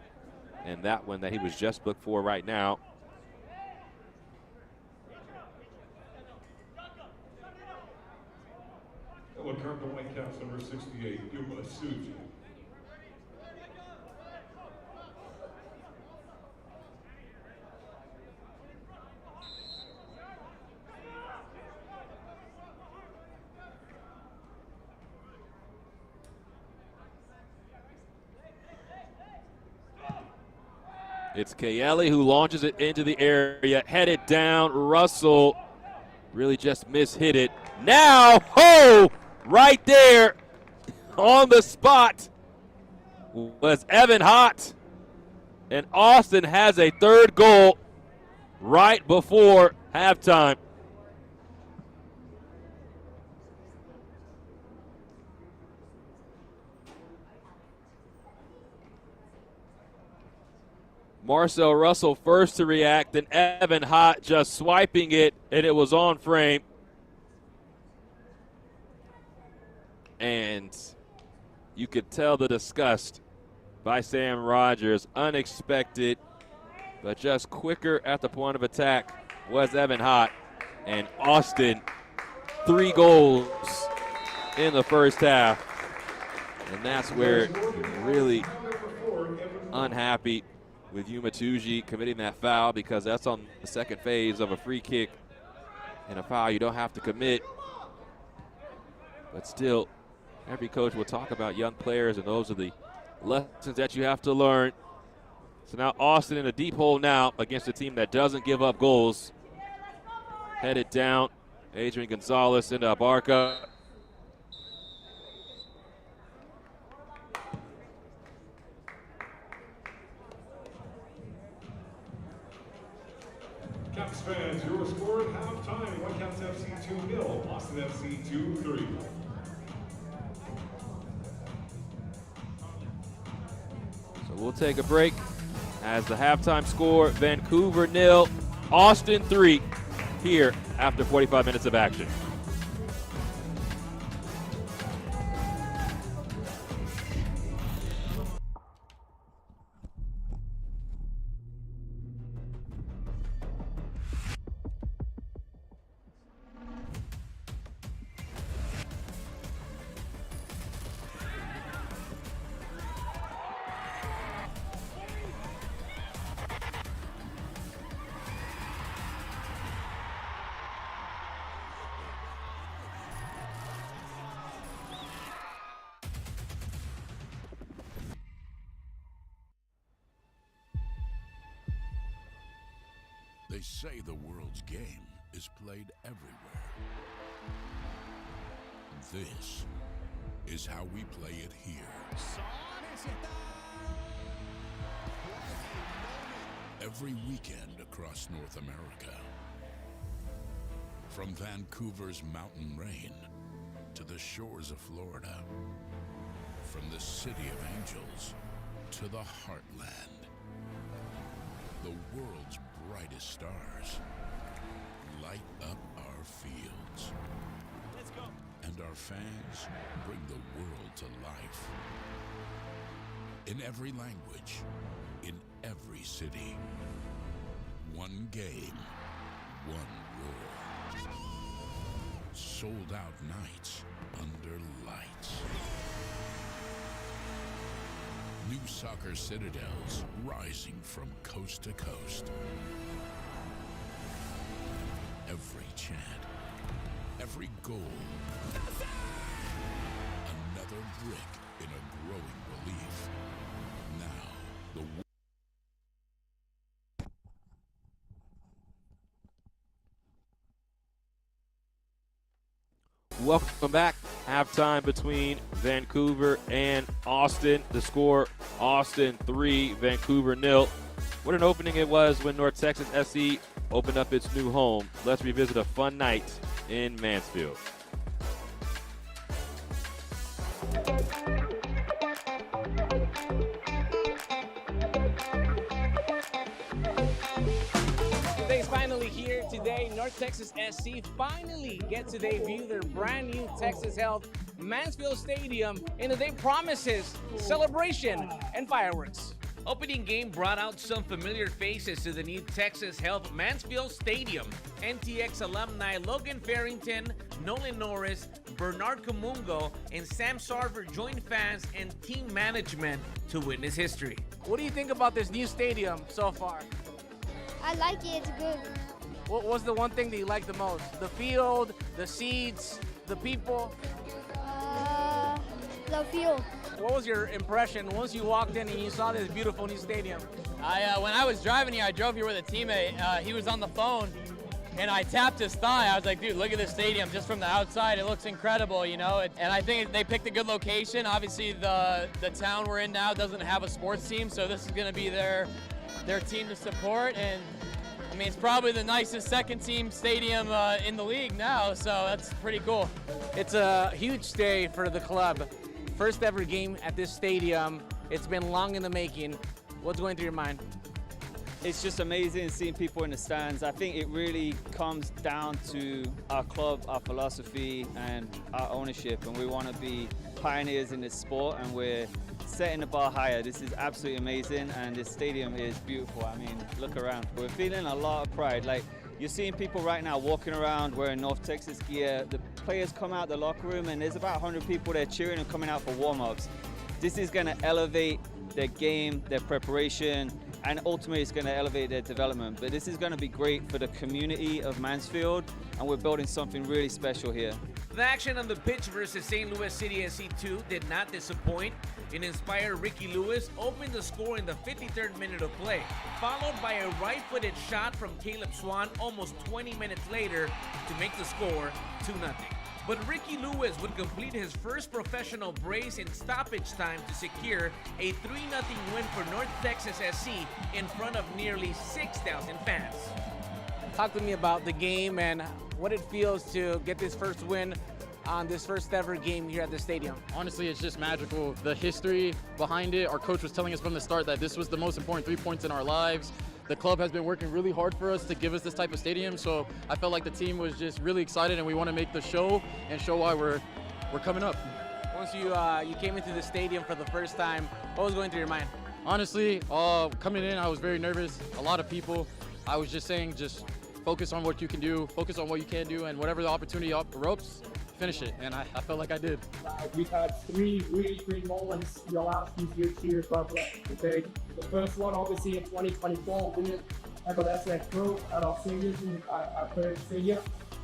and that one that he was just booked for right now. That will curb the Whitecaps number 68, Yuma Suji. It's Kaeli who launches it into the area, headed down. Russell really just mishit it. Now, right there on the spot was Evan Hott. And Austin has a third goal right before halftime. Marcel Russell first to react, and Evan Hott just swiping it, and it was on frame. And you could tell the disgust by Sam Rogers. Unexpected, but just quicker at the point of attack was Evan Hott. And Austin, 3 goals in the first half. And that's where you're really unhappy with Umatuji committing that foul, because that's on the second phase of a free kick and a foul you don't have to commit. But still, every coach will talk about young players, and those are the lessons that you have to learn. So now Austin in a deep hole now against a team that doesn't give up goals. Headed down, Adrian Gonzalez into Abarca. Caps fans, your score at halftime. Whitecaps FC 2-0, Austin FC 2-3. So we'll take a break as the halftime score, Vancouver 0, Austin 3, here after 45 minutes of action. They say the world's game is played everywhere. This is how we play it here. Every weekend across North America. From Vancouver's mountain rain to the shores of Florida. From the City of Angels to the Heartland. The world's brightest stars light up our fields. Let's go. And our fans bring the world to life. In every language, in every city. One game, one roar. Sold out nights under lights. New soccer citadels rising from coast to coast. Every chant, every goal, another brick in a growing relief. Now, the Welcome back. Halftime between Vancouver and Austin. The score, Austin 3, Vancouver 0. What an opening it was when North Texas SC opened up its new home. Let's revisit a fun night in Mansfield. Today's finally here. Today, North Texas SC finally get to debut their brand new Texas Health Mansfield Stadium, and the day promises celebration and fireworks. Opening game brought out some familiar faces to the new Texas Health Mansfield Stadium. NTX alumni Logan Farrington, Nolan Norris, Bernard Camungo, and Sam Sarver joined fans and team management to witness history. What do you think about this new stadium so far? I like it, it's good. What was the one thing that you liked the most? The field, the seats, the people? The field. What was your impression once you walked in and you saw this beautiful new stadium? When I was driving here, I drove here with a teammate. He was on the phone, and I tapped his thigh. I was like, dude, look at this stadium just from the outside. It looks incredible, you know? And I think they picked a good location. Obviously, the town we're in now doesn't have a sports team, so this is going to be their team to support. And I mean, it's probably the nicest second-team stadium in the league now, so that's pretty cool. It's a huge day for the club. First ever game at this stadium. It's been long in the making. What's going through your mind? It's just amazing seeing people in the stands. I think it really comes down to our club, our philosophy, and our ownership. And we want to be pioneers in this sport, and we're setting the bar higher. This is absolutely amazing, and this stadium is beautiful. I mean, look around. We're feeling a lot of pride. Like, you're seeing people right now walking around wearing North Texas gear. The players come out the locker room, and there's about 100 people there cheering and coming out for warm-ups. This is going to elevate their game, their preparation, and ultimately it's going to elevate their development. But this is going to be great for the community of Mansfield, and we're building something really special here. The action on the pitch versus St. Louis City SC2 did not disappoint. An inspired Ricky Lewis opened the score in the 53rd minute of play, followed by a right-footed shot from Caleb Swan almost 20 minutes later to make the score 2-0. But Ricky Lewis would complete his first professional brace in stoppage time to secure a 3-0 win for North Texas SC in front of nearly 6,000 fans. Talk to me about the game and what it feels to get this first win on this first ever game here at the stadium. Honestly, it's just magical. The history behind it, our coach was telling us from the start that this was the most important 3 points in our lives. The club has been working really hard for us to give us this type of stadium, so I felt like the team was just really excited, and we want to make the show and show why we're coming up. Once you came into the stadium for the first time, what was going through your mind? Honestly, coming in, I was very nervous. A lot of people. I was just saying, just focus on what you can do, focus on what you can do, and whatever the opportunity ropes, finish it. And I felt like I did. We've had 3 really great moments in the last few years here at Club. Okay, the first one obviously in 2024, winning MLS Next Pro at our seniors at Third Senior.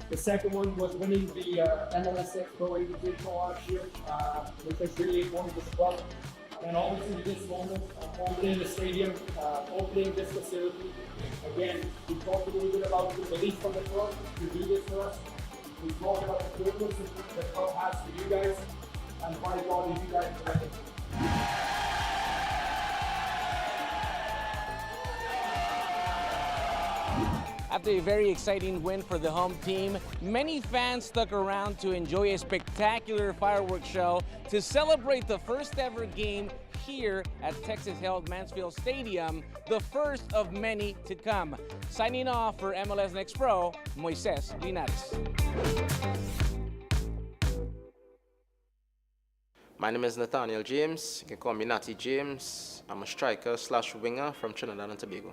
The second one was winning the MLS Next Pro Invitational last year, which is really important as well. And obviously this moment, opening the stadium, opening this facility. Again, we talked a little bit about the belief from the club to do this for us. We talked about the purpose that the club has for you guys, and by God, you guys are ready. After a very exciting win for the home team, many fans stuck around to enjoy a spectacular fireworks show to celebrate the first ever game here at Texas-held Mansfield Stadium, the first of many to come. Signing off for MLS Next Pro, Moises Linares. My name is Nathaniel James. You can call me Natty James. I'm a striker / winger from Trinidad and Tobago.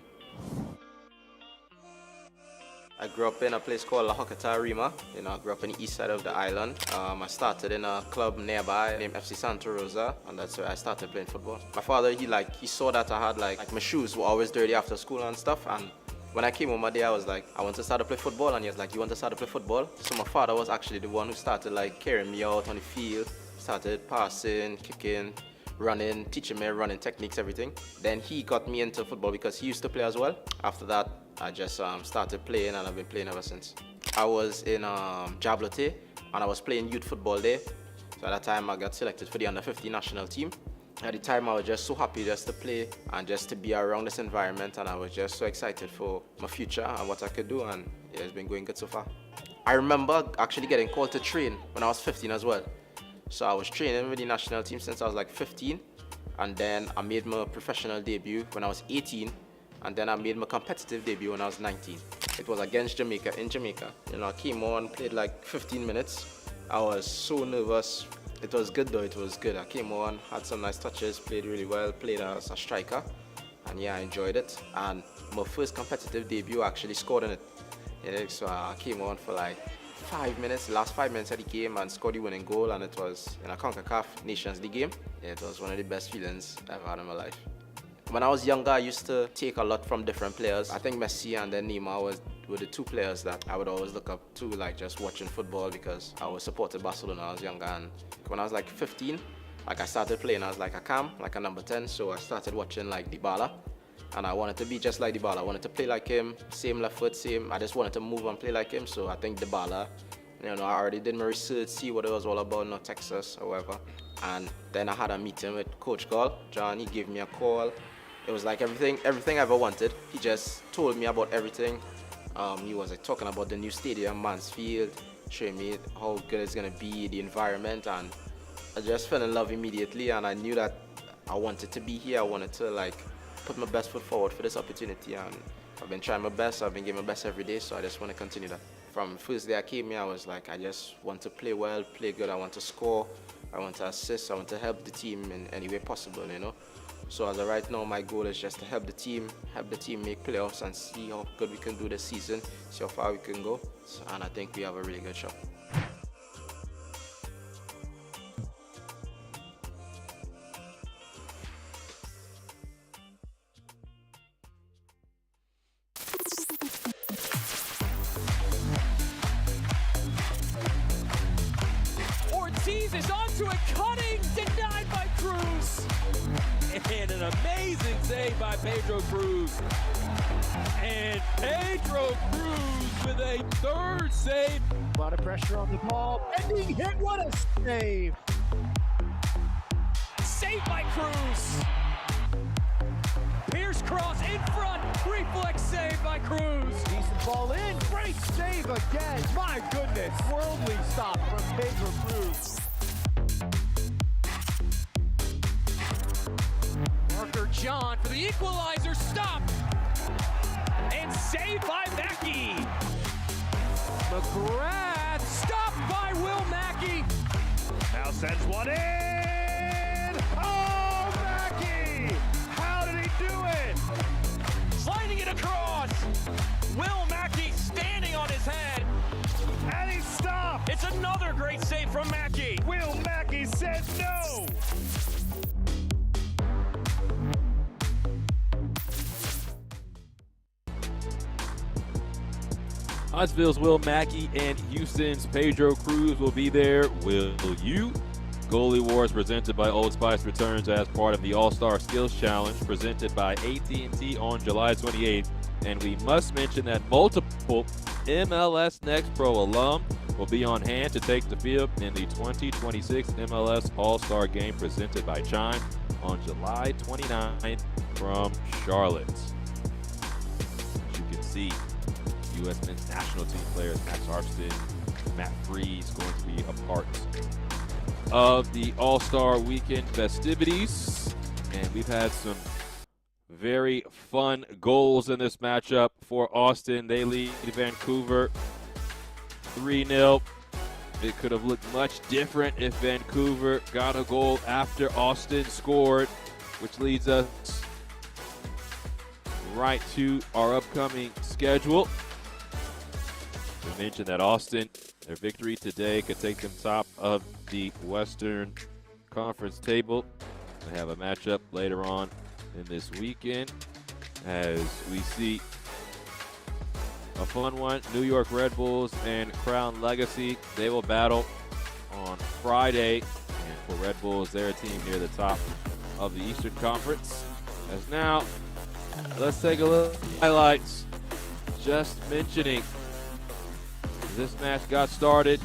I grew up in a place called La Hocata, Rima. I grew up on the east side of the island. I started in a club nearby named FC Santa Rosa, and that's where I started playing football. My father, he saw that I had like my shoes were always dirty after school and stuff, and when I came home one day, I was like, I want to start to play football, and he was like, you want to start to play football? So my father was actually the one who started like carrying me out on the field, started passing, kicking, running, teaching me running techniques, everything. Then he got me into football because he used to play as well. After that, I just started playing, and I've been playing ever since. I was in Jabloteh, and I was playing youth football there. So at that time, I got selected for the under-15 national team. At the time, I was just so happy just to play and just to be around this environment, and I was just so excited for my future and what I could do, and yeah, it's been going good so far. I remember actually getting called to train when I was 15 as well. So I was training with the national team since I was like 15, and then I made my professional debut when I was 18, and then I made my competitive debut when I was 19. It was against Jamaica, in Jamaica. I came on, played like 15 minutes. I was so nervous. It was good though, it was good. I came on, had some nice touches, played really well, played as a striker, and yeah, I enjoyed it. And my first competitive debut, I actually scored in it. So I came on for like 5 minutes, the last 5 minutes of the game, and scored the winning goal, and it was in a CONCACAF Nations League game. Yeah, it was one of the best feelings I've had in my life. When I was younger, I used to take a lot from different players. I think Messi and then Neymar were the 2 players that I would always look up to, like just watching football, because I was supported Barcelona when I was younger. And when I was like 15, like I started playing as like a cam, like a number 10. So I started watching like Dybala, And I wanted to be just like Dybala. I wanted to play like him, same left foot, same. I just wanted to move and play like him. So I think Dybala, I already did my research, see what it was all about, not Texas, however. And then I had a meeting with Coach Gall. John, he gave me a call. It was like everything I ever wanted. He just told me about everything. He was like talking about the new stadium, Mansfield, showing me how good it's gonna be, the environment, and I just fell in love immediately. And I knew that I wanted to be here. I wanted to like put my best foot forward for this opportunity, and I've been trying my best. I've been giving my best every day, so I just want to continue that. From the first day I came here, I was like, I just want to play well, play good. I want to score, I want to assist, I want to help the team in any way possible, So as of right now, my goal is just to help the team make playoffs and see how good we can do this season, see how far we can go, and I think we have a really good shot. Ortiz is onto a cutting, denied by Cruz. And an amazing save by Pedro Cruz. And Pedro Cruz with a third save. A lot of pressure on the ball. Ending hit, what a save. Saved by Cruz. Pierce cross in front. Reflex save by Cruz. Decent ball in. Great save again. My goodness. Worldly stop from Pedro Cruz. Marker John for the equalizer. Stop. And saved by Mackey. McGrath stopped by Will Mackey. Now sends one in. Oh, Mackey! How did he do it? Sliding it across. Will Mackey standing on his head. And he stopped. It's another great save from Mackey. Will Mackey said no. Huntsville's Will Mackey and Houston's Pedro Cruz will be there. Will you? Goalie Wars presented by Old Spice returns as part of the All-Star Skills Challenge presented by AT&T on July 28th. And we must mention that multiple MLS Next Pro alum will be on hand to take the field in the 2026 MLS All-Star Game presented by Chime on July 29th from Charlotte. As you can see, U.S. men's national team players Max Harpston, Matt Freese going to be a part of the All-Star Weekend festivities. And we've had some very fun goals in this matchup for Austin. They lead Vancouver 3-0. It could have looked much different if Vancouver got a goal after Austin scored, which leads us right to our upcoming schedule. We mentioned that Austin, their victory today could take them top of the Western Conference table. They have a matchup later on in this weekend as we see a fun one. New York Red Bulls and Crown Legacy, they will battle on Friday. And for Red Bulls, they're a team near the top of the Eastern Conference. As now, let's take a look at highlights. Just mentioning, this match got started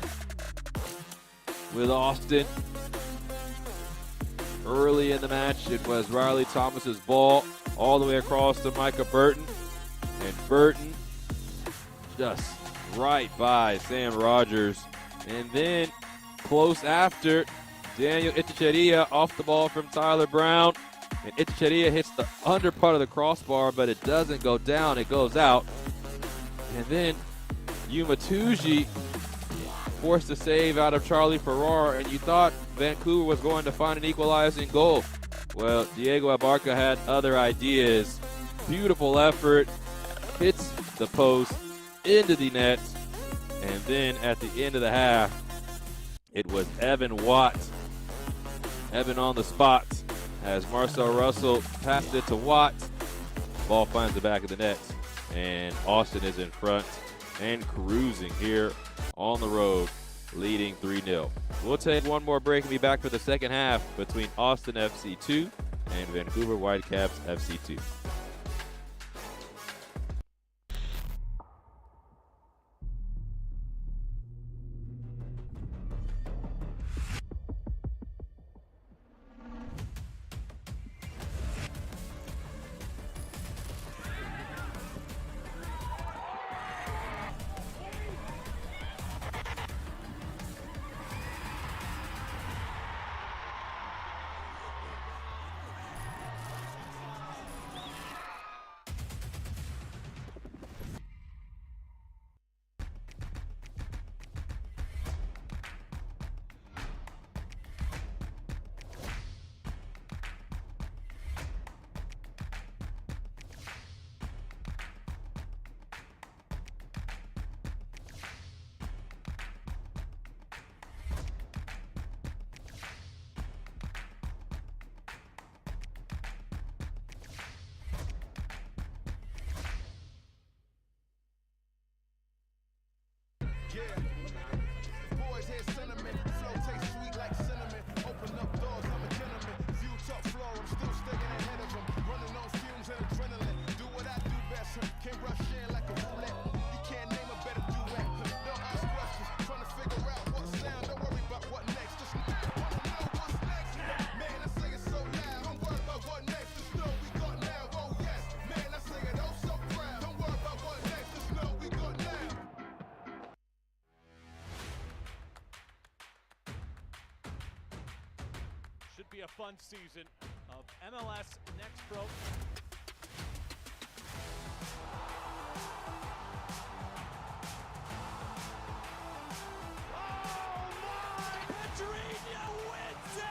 with Austin. Early in the match, it was Riley Thomas's ball all the way across to Micah Burton. And Burton just right by Sam Rogers. And then close after, Daniel Itchecheria off the ball from Tyler Brown. And Itchecheria hits the under part of the crossbar, but it doesn't go down, it goes out. And then Yuma Tuji forced a save out of Charlie Farrar, and you thought Vancouver was going to find an equalizing goal. Well, Diego Abarca had other ideas. Beautiful effort, hits the post, into the net, and then at the end of the half, it was Evan Watt. Evan on the spot as Marcel Russell passed it to Watt. Ball finds the back of the net, and Austin is in front and cruising here on the road, leading 3-0. We'll take one more break and be back for the second half between Austin FC 2 and Vancouver Whitecaps FC 2. Boys hear sentiment, flow tastes sweet like cinnamon. Open up doors, I'm a gentleman. View top floor, I'm still staying ahead of them. Running on fumes and adrenaline. Do what I do best, can't rush in like a roulette. You can't name a better duet. Don't ask questions, trying to figure out what sound. Don't worry about what next, just wanna know what's next. Man, I say it so loud, don't worry about what next. Just know we got now, oh yes. Man, I say it oh so proud. Don't worry about what next, just know we got now. Should be a fun season of MLS Next Pro. Oh my! Pedrinho wins it!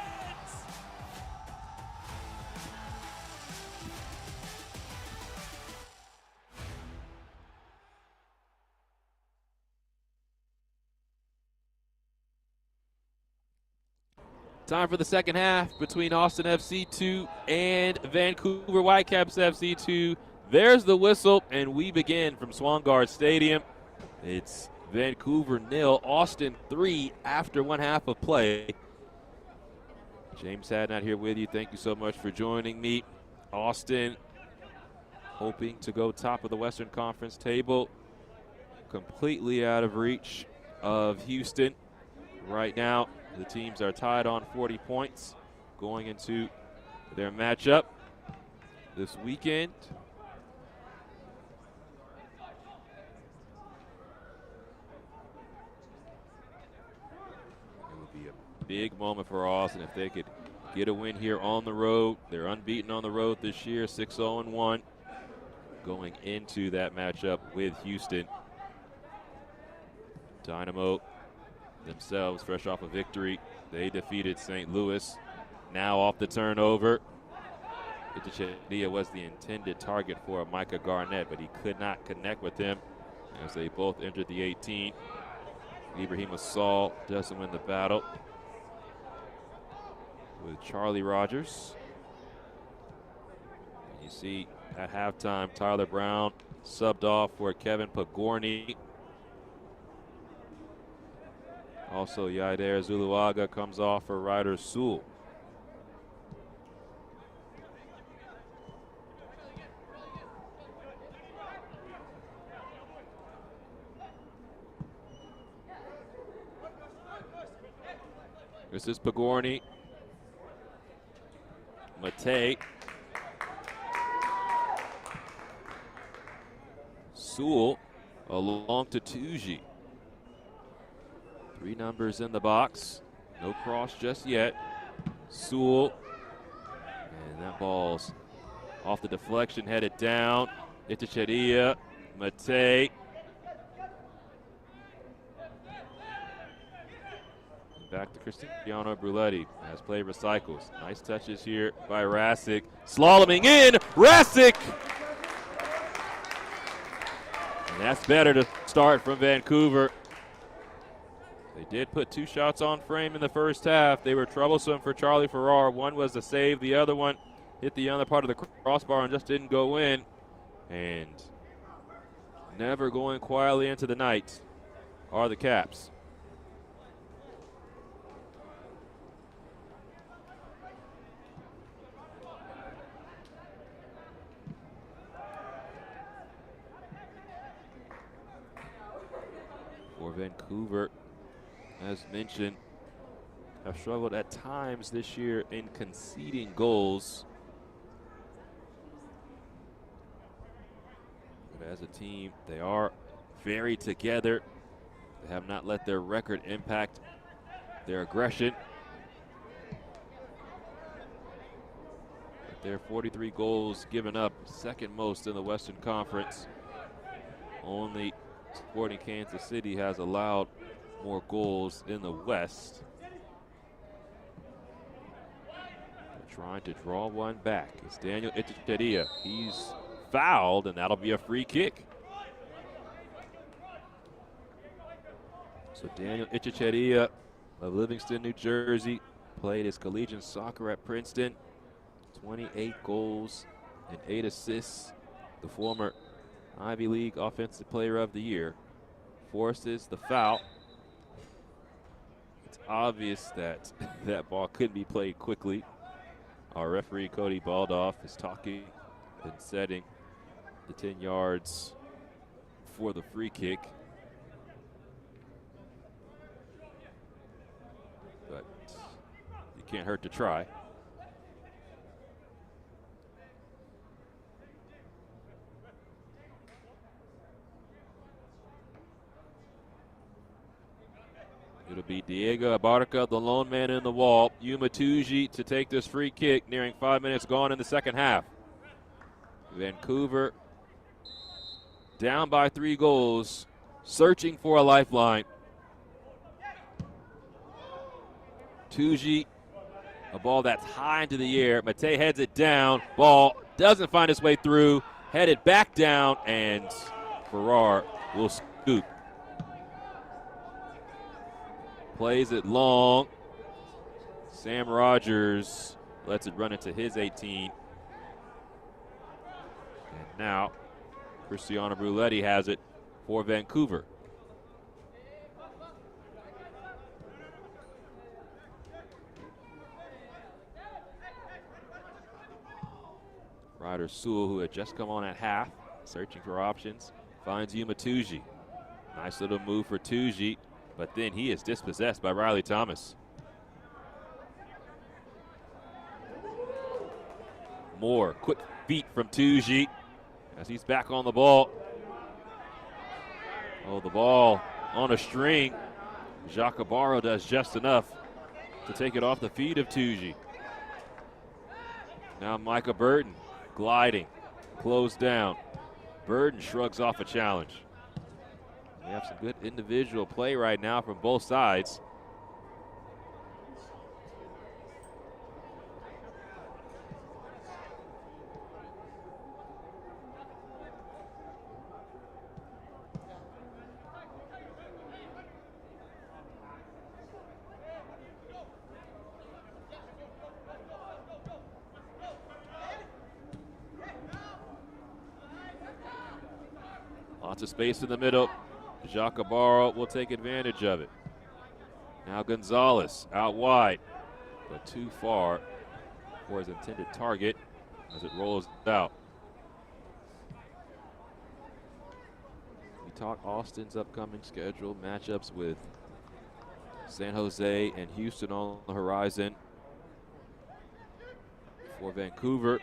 Time for the second half between Austin FC 2 and Vancouver Whitecaps FC 2. There's the whistle, and we begin from Swangard Stadium. It's Vancouver 0, Austin 3 after one half of play. James Hadnot here with you. Thank you so much for joining me. Austin hoping to go top of the Western Conference table, completely out of reach of Houston right now. The teams are tied on 40 points going into their matchup this weekend. It would be a big moment for Austin if they could get a win here on the road. They're unbeaten on the road this year, 6-0-1, going into that matchup with Houston. Dynamo themselves fresh off a victory. They defeated St. Louis. Now off the turnover. Itachia was the intended target for Micah Garnett, but he could not connect with him as they both entered the 18. Ibrahim Asal doesn't win the battle with Charlie Rogers. And you see at halftime, Tyler Brown subbed off for Kevin Pagorni. Also, Yaider Zuluaga comes off for Ryder Sewell. This is Pagorni. Matei. Sewell along to Tuji. 3 numbers in the box. No cross just yet. Sewell. And that ball's off the deflection, headed down. Itachia. Matei. Back to Cristiano Bruletti as play recycles. Nice touches here by Rasic. Slaloming in. Rasic! And that's better to start from Vancouver. They did put 2 shots on frame in the first half. They were troublesome for Charlie Farrar. One was a save. The other one hit the other part of the crossbar and just didn't go in. And never going quietly into the night are the Caps. For Vancouver, as mentioned, have struggled at times this year in conceding goals. But as a team, they are very together. They have not let their record impact their aggression. But their 43 goals given up, second most in the Western Conference. Only Sporting Kansas City has allowed more goals in the West. They're trying to draw one back. It's Daniel Itachia. He's fouled, and that'll be a free kick. So Daniel Itachia of Livingston, New Jersey, played his collegiate soccer at Princeton. 28 goals and 8 assists. The former Ivy League Offensive Player of the Year forces the foul. It's obvious that that ball couldn't be played quickly. Our referee, Cody Baldoff, is talking and setting the 10 yards for the free kick. But you can't hurt to try. It'll be Diego Abarca, the lone man in the wall. Yuma Tuji to take this free kick, nearing 5 minutes gone in the second half. Vancouver down by 3 goals, searching for a lifeline. Tuji, a ball that's high into the air. Mate heads it down. Ball doesn't find its way through. Headed back down, and Farrar will scoop. Plays it long. Sam Rogers lets it run into his 18. And now Cristiano Bruletti has it for Vancouver. Ryder Sewell, who had just come on at half, searching for options, finds Yuma Tuji. Nice little move for Tuji, but then he is dispossessed by Riley Thomas. More quick feet from Tuji as he's back on the ball. Oh, the ball on a string. Jacques Abarro does just enough to take it off the feet of Tuji. Now Micah Burton gliding, closed down. Burton shrugs off a challenge. We have some good individual play right now from both sides. Lots of space in the middle. Jacques Abarro will take advantage of it. Now Gonzalez out wide, but too far for his intended target as it rolls out. We talk Austin's upcoming schedule, matchups with San Jose and Houston on the horizon. For Vancouver,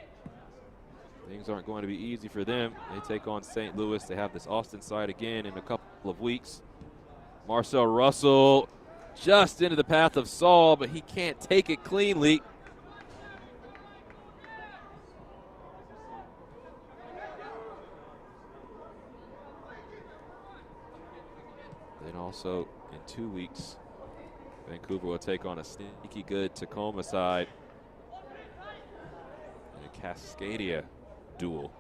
things aren't going to be easy for them. They take on St. Louis. They have this Austin side again in a couple of weeks. Marcel Russell just into the path of Saul, but he can't take it cleanly. Then also in 2 weeks, Vancouver will take on a sneaky good Tacoma side in a Cascadia duel.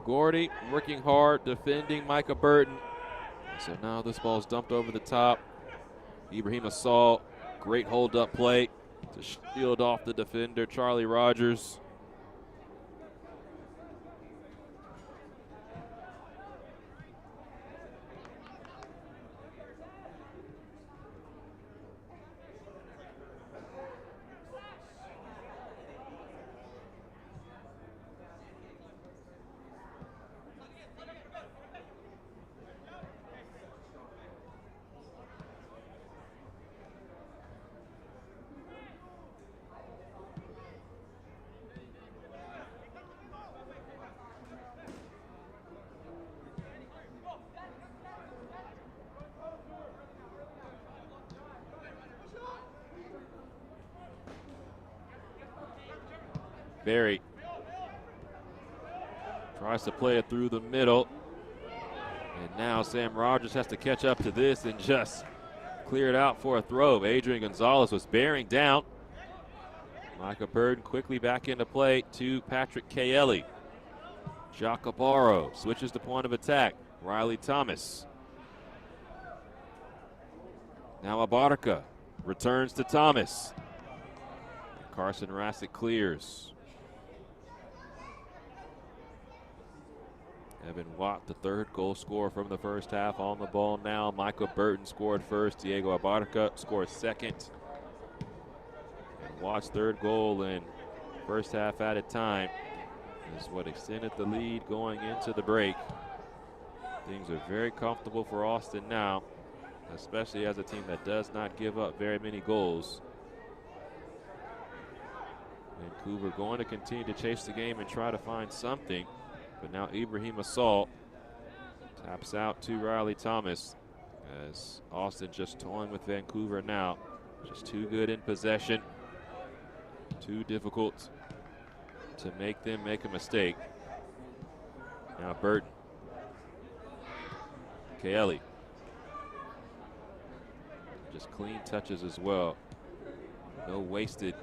Gordy working hard, defending Micah Burton. So now this ball's dumped over the top. Ibrahim Assault, great hold-up play to shield off the defender, Charlie Rogers. Barry tries to play it through the middle. And now Sam Rogers has to catch up to this and just clear it out for a throw. Adrian Gonzalez was bearing down. Micah Burton quickly back into play to Patrick Kaeli. Jacobaro switches to point of attack. Riley Thomas. Now Abarca returns to Thomas. Carson Rassick clears. Evan Watt, the third goal scorer from the first half, on the ball now. Michael Burton scored first. Diego Abarca scored second. And Watt's third goal in first half added time is what extended the lead going into the break. Things are very comfortable for Austin now, especially as a team that does not give up very many goals. Vancouver going to continue to chase the game and try to find something. But now Ibrahim Assault taps out to Riley Thomas as Austin just toying with Vancouver now. Just too good in possession. Too difficult to make them make a mistake. Now Burton. Kaeli. Just clean touches as well. No wasted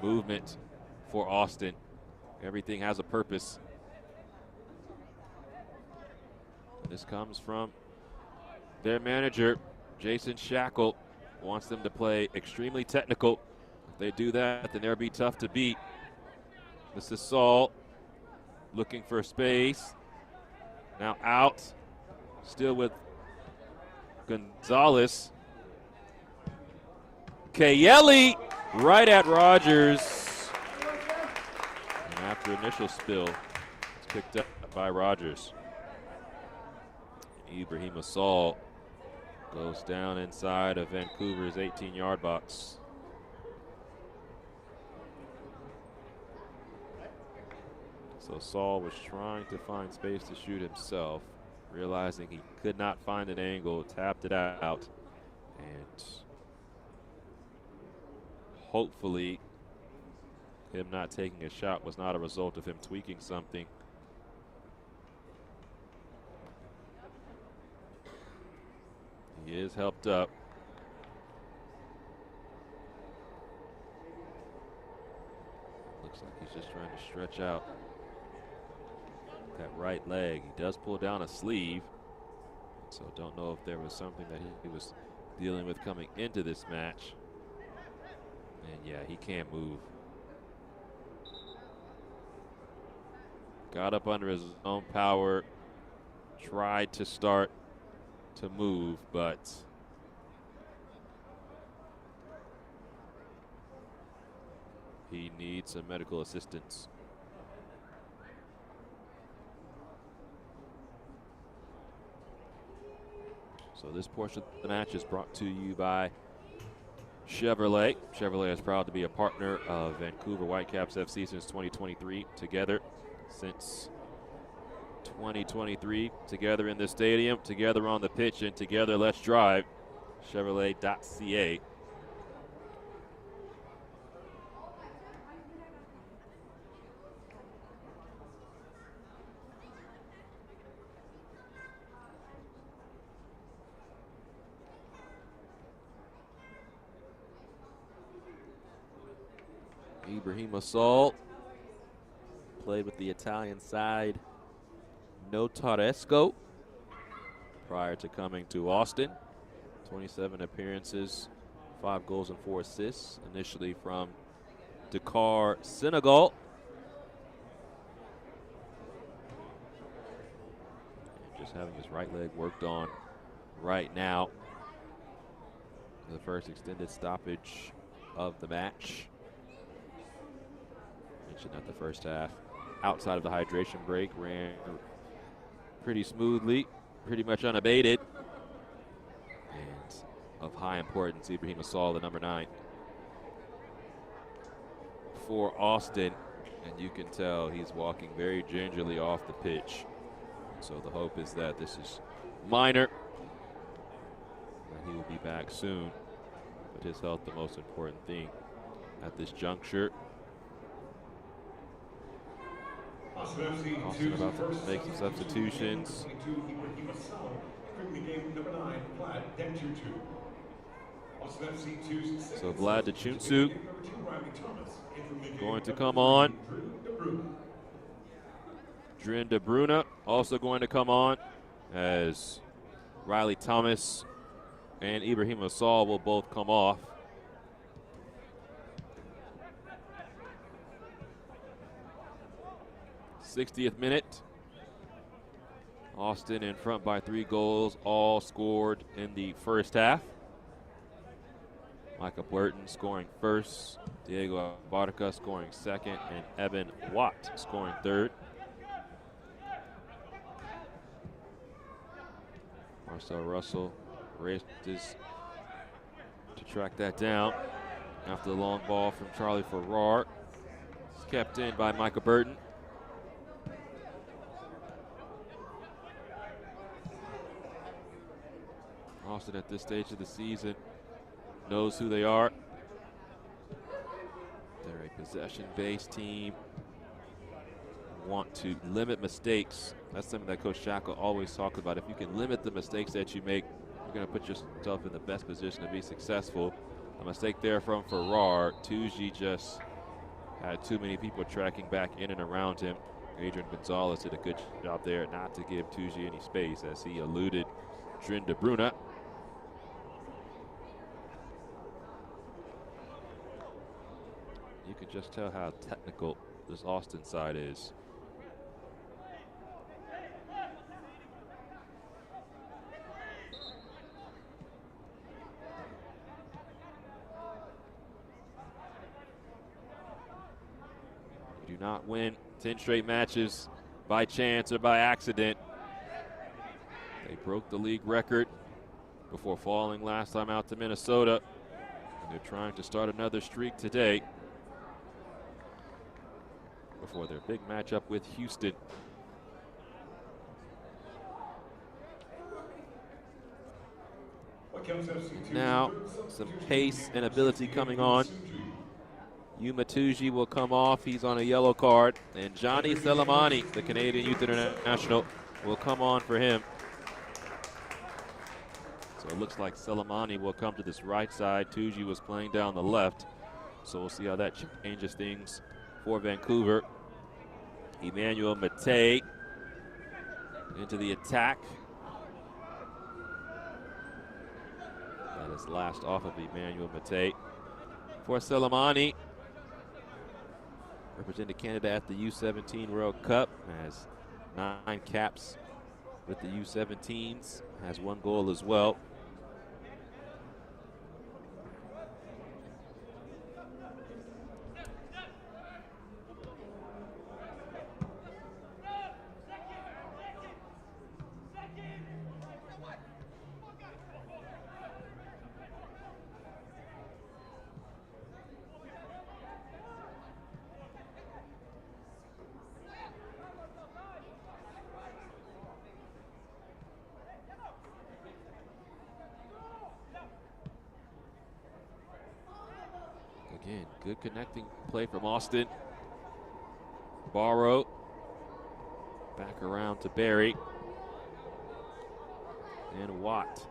movement for Austin. Everything has a purpose. This comes from their manager, Jason Shackle. Wants them to play extremely technical. If they do that, then they'll be tough to beat. This is Saul looking for space. Now out. Still with Gonzalez. Kaeli right at Rogers. And after initial spill, it's picked up by Rogers. Ibrahim Assault goes down inside of Vancouver's 18-yard box. So Saul was trying to find space to shoot himself, realizing he could not find an angle, tapped it out, and hopefully him not taking a shot was not a result of him tweaking something. He is helped up. Looks like he's just trying to stretch out that right leg. He does pull down a sleeve, so don't know if there was something that he was dealing with coming into this match. And yeah, he can't move. Got up under his own power, tried to start to move, but he needs some medical assistance. So this portion of the match is brought to you by Chevrolet. Chevrolet is proud to be a partner of Vancouver Whitecaps FC since 2023. Together since 2023, together in the stadium, together on the pitch, and together let's drive. Chevrolet.ca. Ibrahim Assault played with the Italian side Notaresco prior to coming to Austin. 27 appearances, 5 goals and 4 assists, initially from Dakar, Senegal. And just having his right leg worked on right now. The first extended stoppage of the match. Mentioned at the first half, outside of the hydration break, ran pretty smoothly, pretty much unabated. And of high importance, Ibrahim Assault, the number 9 for Austin. And you can tell he's walking very gingerly off the pitch. So the hope is that this is minor, and he will be back soon. But his health, the most important thing at this juncture. Austin about to make some substitutions. Austin FC 2's So Vlad Dachunsu number 2, Riley Thomas. going to come on. Drew Drin de Bruyne also going to come on, as Riley Thomas and Ibrahim Asal will both come off. '60th minute. Austin in front by 3 goals, all scored in the first half. Micah Burton scoring first, Diego Abarca scoring second, and Evan Watt scoring third. Marcel Russell races to track that down after the long ball from Charlie Farrar. It's kept in by Micah Burton. Austin at this stage of the season knows who they are. They're a possession-based team. Want to limit mistakes. That's something that Coach Shackle always talks about. If you can limit the mistakes that you make, you're going to put yourself in the best position to be successful. A mistake there from Farrar. Tuji just had too many people tracking back in and around him. Adrian Gonzalez did a good job there not to give Tuji any space as he eluded Drin de Bruyne. You can just tell how technical this Austin side is. You do not win 10 straight matches by chance or by accident. They broke the league record before falling last time out to Minnesota. And they're trying to start another streak today before their big matchup with Houston. Now, some pace and ability coming on. Yuma Tuji will come off. He's on a yellow card. And Johnny Selemani, the Canadian Youth International, will come on for him. So it looks like Selemani will come to this right side. Tuji was playing down the left. So we'll see how that changes things for Vancouver. Emmanuel Matei into the attack. That is last off of Emmanuel Matei. For Selemani, represented Canada at the U17 World Cup, has 9 caps with the U17s, has 1 goal as well. Again, good connecting play from Austin. Barrow back around to Barry. And Watt.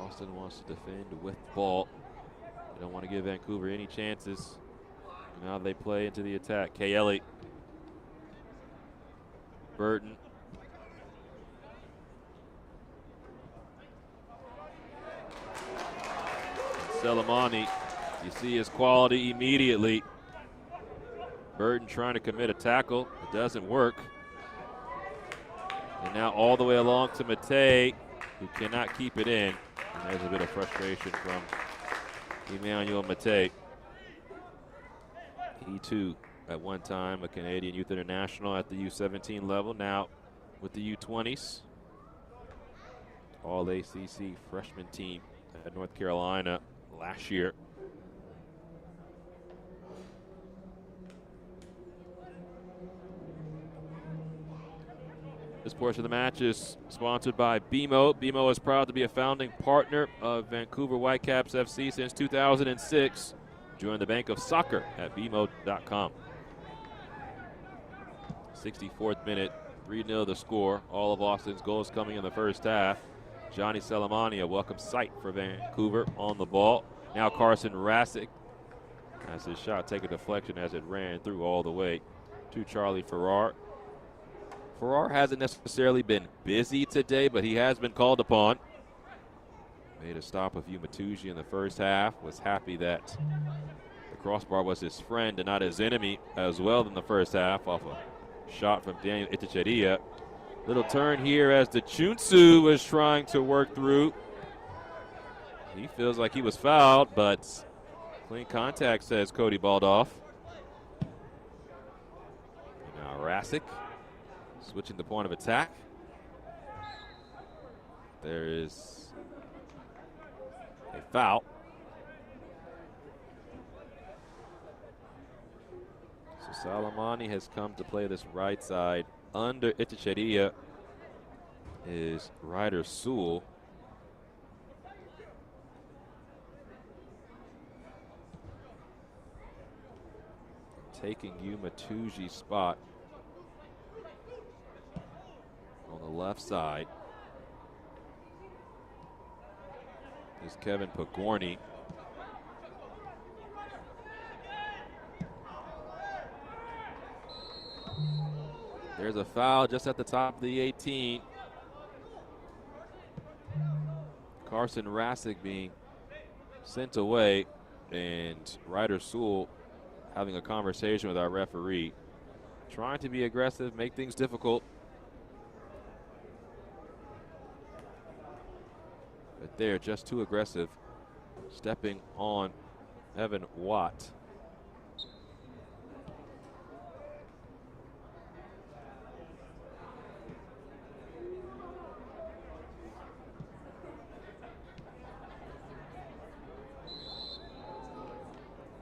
Austin wants to defend with the ball. They don't want to give Vancouver any chances. Now they play into the attack. Kelly. Burton. Selemani, you see his quality immediately. Burton trying to commit a tackle. It doesn't work. And now all the way along to Matei, who cannot keep it in. And there's a bit of frustration from Emmanuel Matei. He too, at one time, a Canadian Youth International at the U17 level, now with the U20s. All ACC freshman team at North Carolina last year. This portion of the match is sponsored by BMO. BMO is proud to be a founding partner of Vancouver Whitecaps FC since 2006. Join the bank of soccer at bmo.com. 64th minute, 3-0 the score. All of Austin's goals coming in the first half. Johnny Salamani, a welcome sight for Vancouver on the ball. Now Carson Rasick has his shot take a deflection as it ran through all the way to Charlie Farrar. Farrar hasn't necessarily been busy today, but he has been called upon. Made a stop of Matuji in the first half. Was happy that the crossbar was his friend and not his enemy as well in the first half off a shot from Daniel Iticheria. Little turn here as the Chunsu was trying to work through. He feels like he was fouled, but clean contact, says Cody Baldoff. Now Rasick switching the point of attack. There is a foul. So Salamani has come to play this right side. Under Iticheria is Ryder Sewell. Taking Matuji's spot on the left side is Kevin Pagorni. There's a foul just at the top of the 18. Carson Rasick being sent away, and Ryder Sewell having a conversation with our referee. Trying to be aggressive, make things difficult. But they're just too aggressive. Stepping on Evan Watt.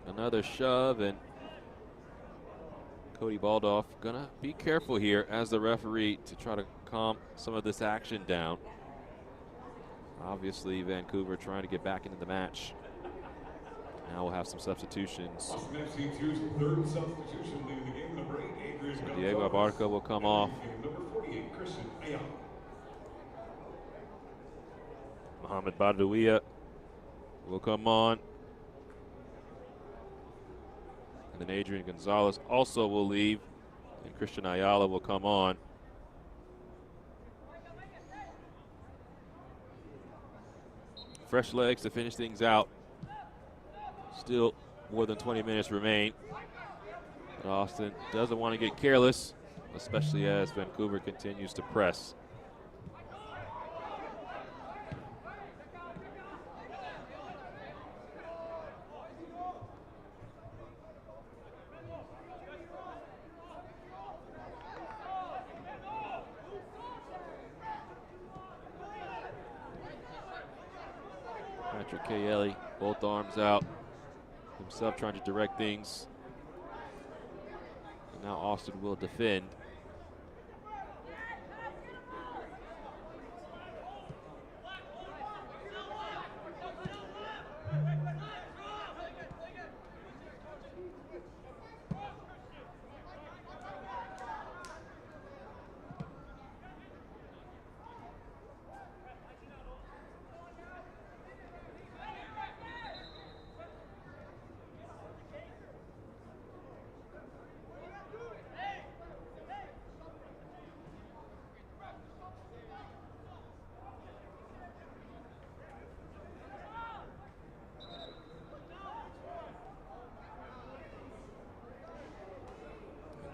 Another shove, and Cody Baldoff gonna be careful here as the referee to try to calm some of this action down. Obviously, Vancouver trying to get back into the match. Now we'll have some substitutions. Austin FC2's third substitution leaving the game, number 8, Adrian So Diego Abarca will come off. Number 48, Christian Ayala. Mohamed Badouia will come on. And then Adrian Gonzalez also will leave, and Christian Ayala will come on. Fresh legs to finish things out. Still more than 20 minutes remain. But Austin doesn't want to get careless, especially as Vancouver continues to press. Patrick Kaeli, both arms out, himself trying to direct things. And now Austin will defend.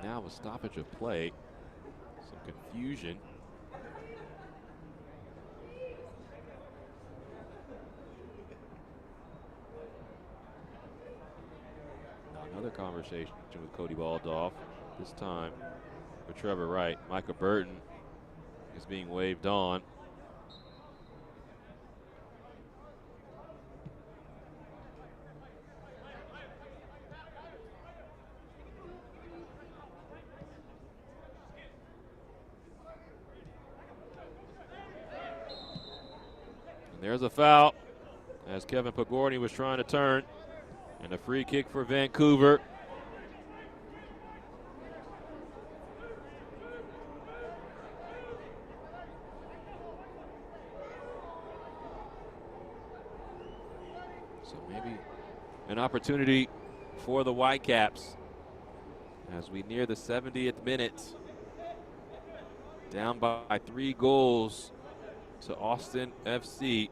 Now a stoppage of play, some confusion. Now another conversation with Cody Baldoff, this time with Trevor Wright. Micah Burton is being waved on. There's a foul as Kevin Pagorni was trying to turn, and a free kick for Vancouver. So maybe an opportunity for the Whitecaps as we near the 70th minute. Down by 3 goals to Austin FC.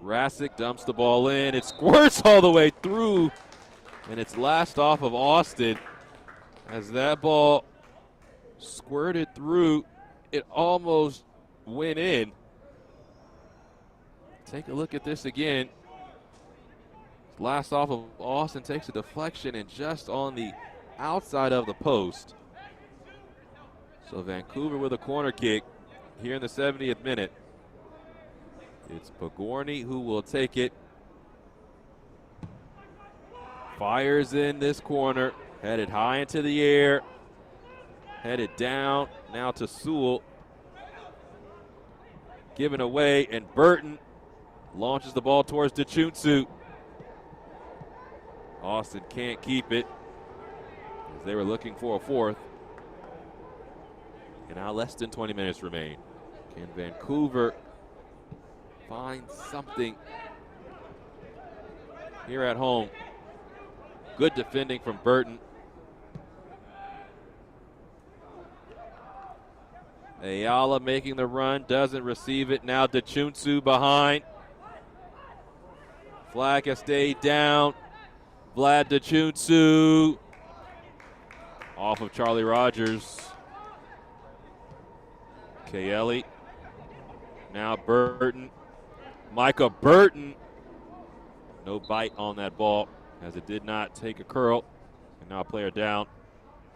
Rasic dumps the ball in. It squirts all the way through, and it's last off of Austin. As that ball squirted through, it almost went in. Take a look at this again. Last off of Austin, takes a deflection and just on the outside of the post. So Vancouver with a corner kick here in the 70th minute. It's Pagorni who will take it. Fires in this corner, headed high into the air, headed down, now to Sewell. Given away, and Burton launches the ball towards Dechunsu. Austin can't keep it as they were looking for a fourth. And now less than 20 minutes remain. Can Vancouver find something here at home? Good defending from Burton. Ayala making the run, doesn't receive it. Now Dechunsu behind. Flag has stayed down. Vlad Dechunsu off of Charlie Rogers. Kaeli. Now Burton. Micah Burton. No bite on that ball as it did not take a curl. And now a player down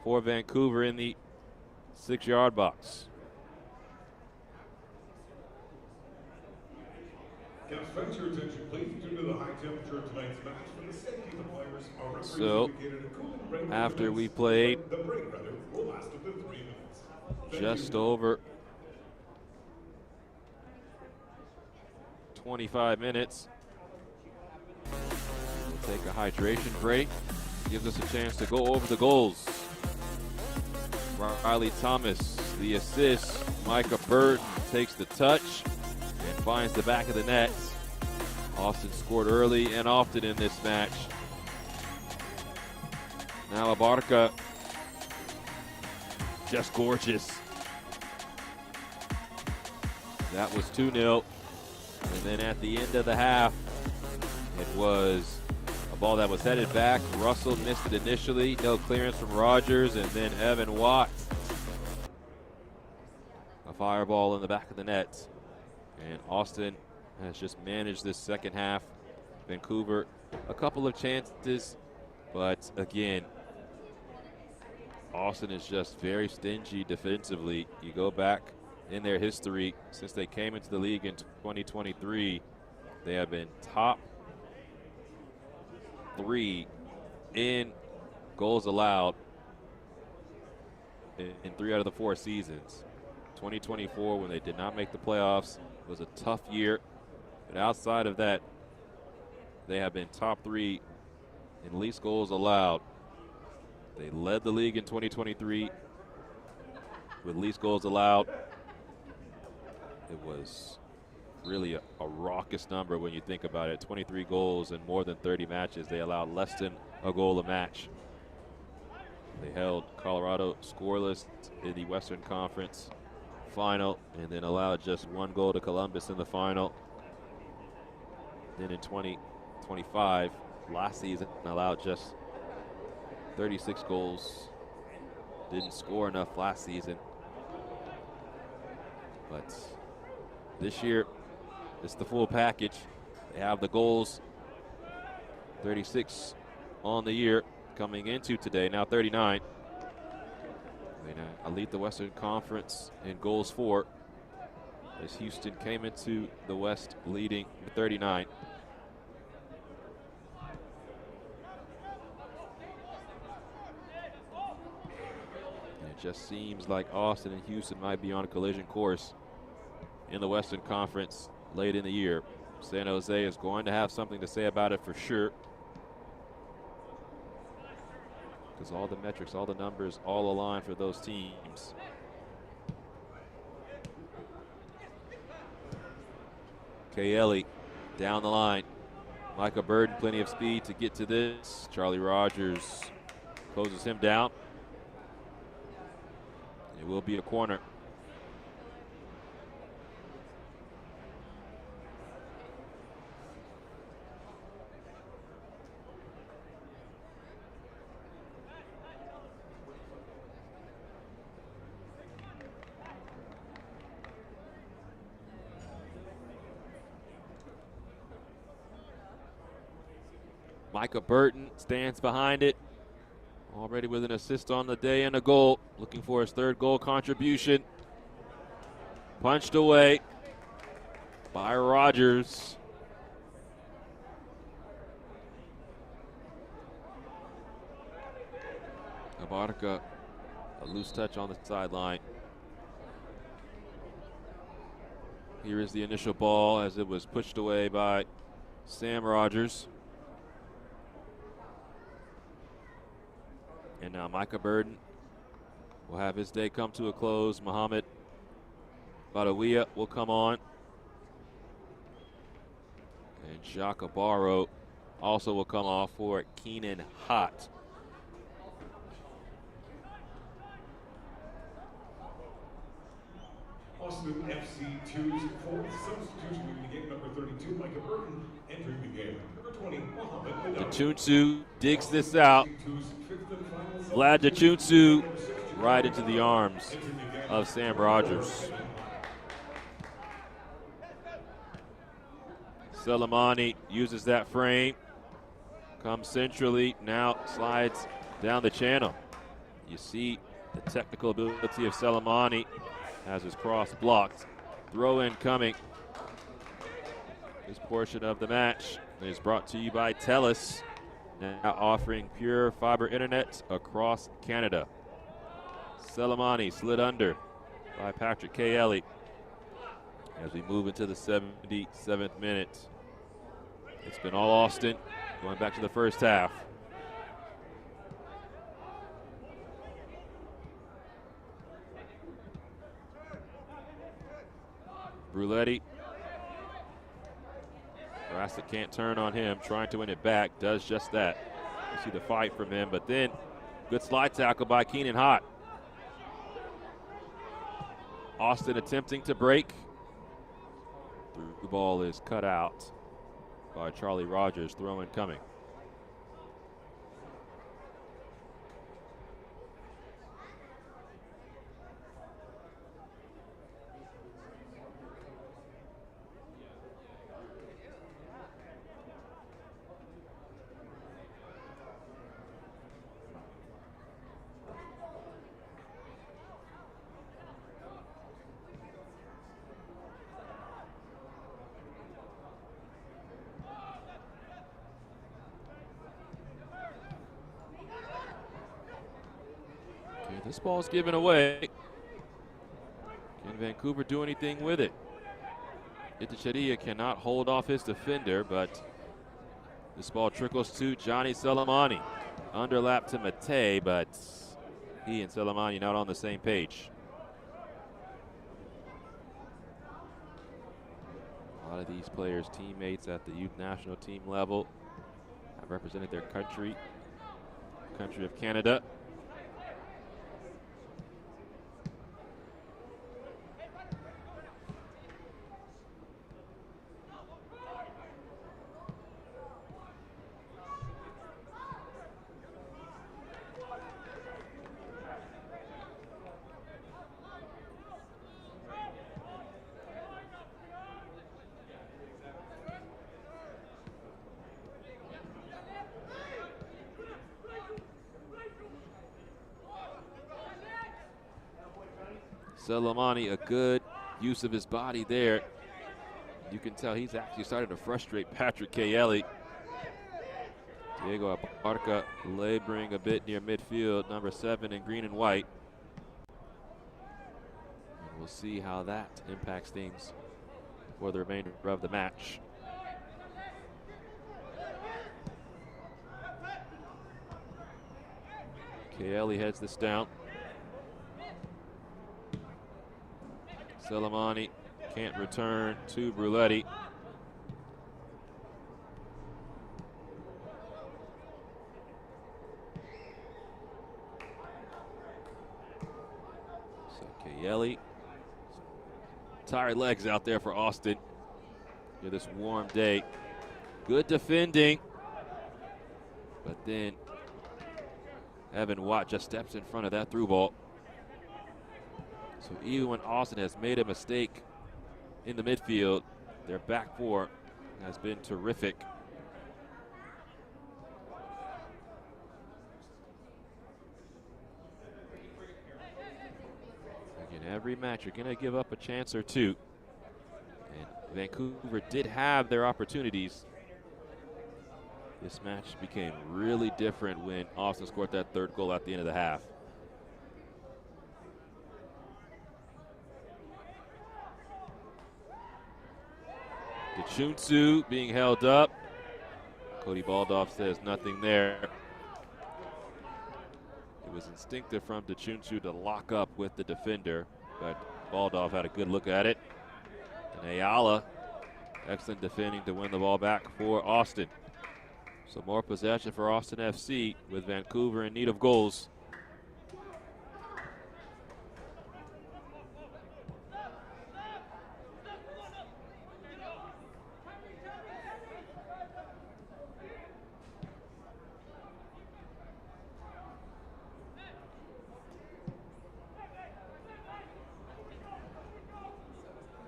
for Vancouver in the 6-yard box. Captain, your attention, please. Due to the high temperature of tonight's match, for the safety of the players, our referees So, indicated a cooling break will after commence. we played The break, rather, will last up to 3 minutes. Thank just you. over 25 minutes. We'll take a hydration break. Gives us a chance to go over the goals. Riley Thomas, the assist. Micah Burton takes the touch and finds the back of the net. Austin scored early and often in this match. Now Abarca, just gorgeous. That was 2-0. And then at the end of the half, it was a ball that was headed back. Russell missed it initially. No clearance from Rogers, and then Evan Watt. A fireball in the back of the net. And Austin has just managed this second half. Vancouver, a couple of chances, but again, Austin is just very stingy defensively. You go back in their history since they came into the league in 2023, they have been top 3 in goals allowed in 3 out of the 4 seasons. 2024, when they did not make the playoffs, was a tough year. But outside of that, they have been top 3 in least goals allowed. They led the league in 2023 with least goals allowed. It was really a raucous number when you think about it. 23 goals in more than 30 matches. They allowed less than a goal a match. They held Colorado scoreless in the Western Conference final and then allowed just 1 goal to Columbus in the final. Then in 2025, last season, allowed just 36 goals. Didn't score enough last season. But this year, it's the full package. They have the goals, 36 on the year coming into today, now 39. They now lead the Western Conference in goals for, as Houston came into the West leading with 39. And it just seems like Austin and Houston might be on a collision course in the Western Conference. late in the year. San Jose is going to have something to say about it for sure. Because all the metrics, all the numbers, all align for those teams. Kelly down the line. Micah Burden, plenty of speed to get to this. Charlie Rogers closes him down. It will be a corner. Micah Burton stands behind it. Already with an assist on the day and a goal. Looking for his third goal contribution. Punched away by Rogers. Abarca, a loose touch on the sideline. Here is the initial ball as it was pushed away by Sam Rogers. And now Micah Burden will have his day come to a close. Mohamed Badawiya will come on. And Jacques Abaro also will come off for Keenan Hott. Austin FC2's fourth substitution in the game, number 32, Micah Burton, entering the game. Number 20, Mohamed Badawi. Dachunsu digs this out. Vlad Dachunsu right into the arms of Sam Rogers. Selemani uses that frame, comes centrally, now slides down the channel. You see the technical ability of Selemani. Has his cross blocked. Throw in coming. This portion of the match is brought to you by TELUS, now offering pure fiber internet across Canada. Selemani slid under by Patrick Kelly as we move into the 77th minute. It's been all Austin going back to the first half. Bruletti. Rasta can't turn on him, trying to win it back, does just that. You see the fight from him, but then good slide tackle by Keenan Hott. Austin attempting to break. The ball is cut out by Charlie Rogers, throw in coming. This ball's given away. Can Vancouver do anything with it? Itachariya cannot hold off his defender, but this ball trickles to Johnny Selemani. Underlap to Mate, but he and Selemani not on the same page. A lot of these players, teammates at the youth national team level, have represented their country of Canada. Selemani, a good use of his body there. You can tell he's actually starting to frustrate Patrick Kelly. Diego Abarca laboring a bit near midfield, number 7 in green and white. And we'll see how that impacts things for the remainder of the match. Kelly heads this down. Selemani can't return to Bruletti. So Kelly. Tired legs out there for Austin here this warm day. Good defending. But then Evan Watt just steps in front of that through ball. So even when Austin has made a mistake in the midfield, their back four has been terrific. Again, every match you're going to give up a chance or two. And Vancouver did have their opportunities. This match became really different when Austin scored that third goal at the end of the half. Dechunsu being held up. Cody Baldoff says nothing there. It was instinctive from Dechunsu to lock up with the defender, but Baldoff had a good look at it. And Ayala, excellent defending to win the ball back for Austin. So more possession for Austin FC with Vancouver in need of goals.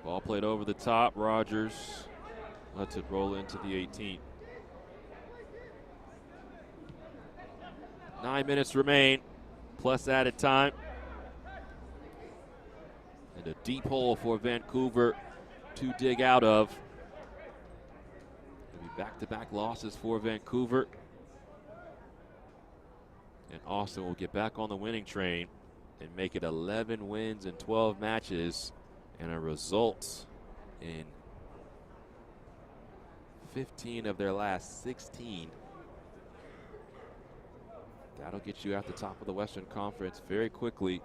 Ball played over the top. Rogers lets it roll into the 18th. 9 minutes remain, plus added time. And a deep hole for Vancouver to dig out of. It'll be back-to-back losses for Vancouver. And Austin will get back on the winning train and make it 11 wins in 12 matches and a result in 15 of their last 16. That'll get you at the top of the Western Conference very quickly.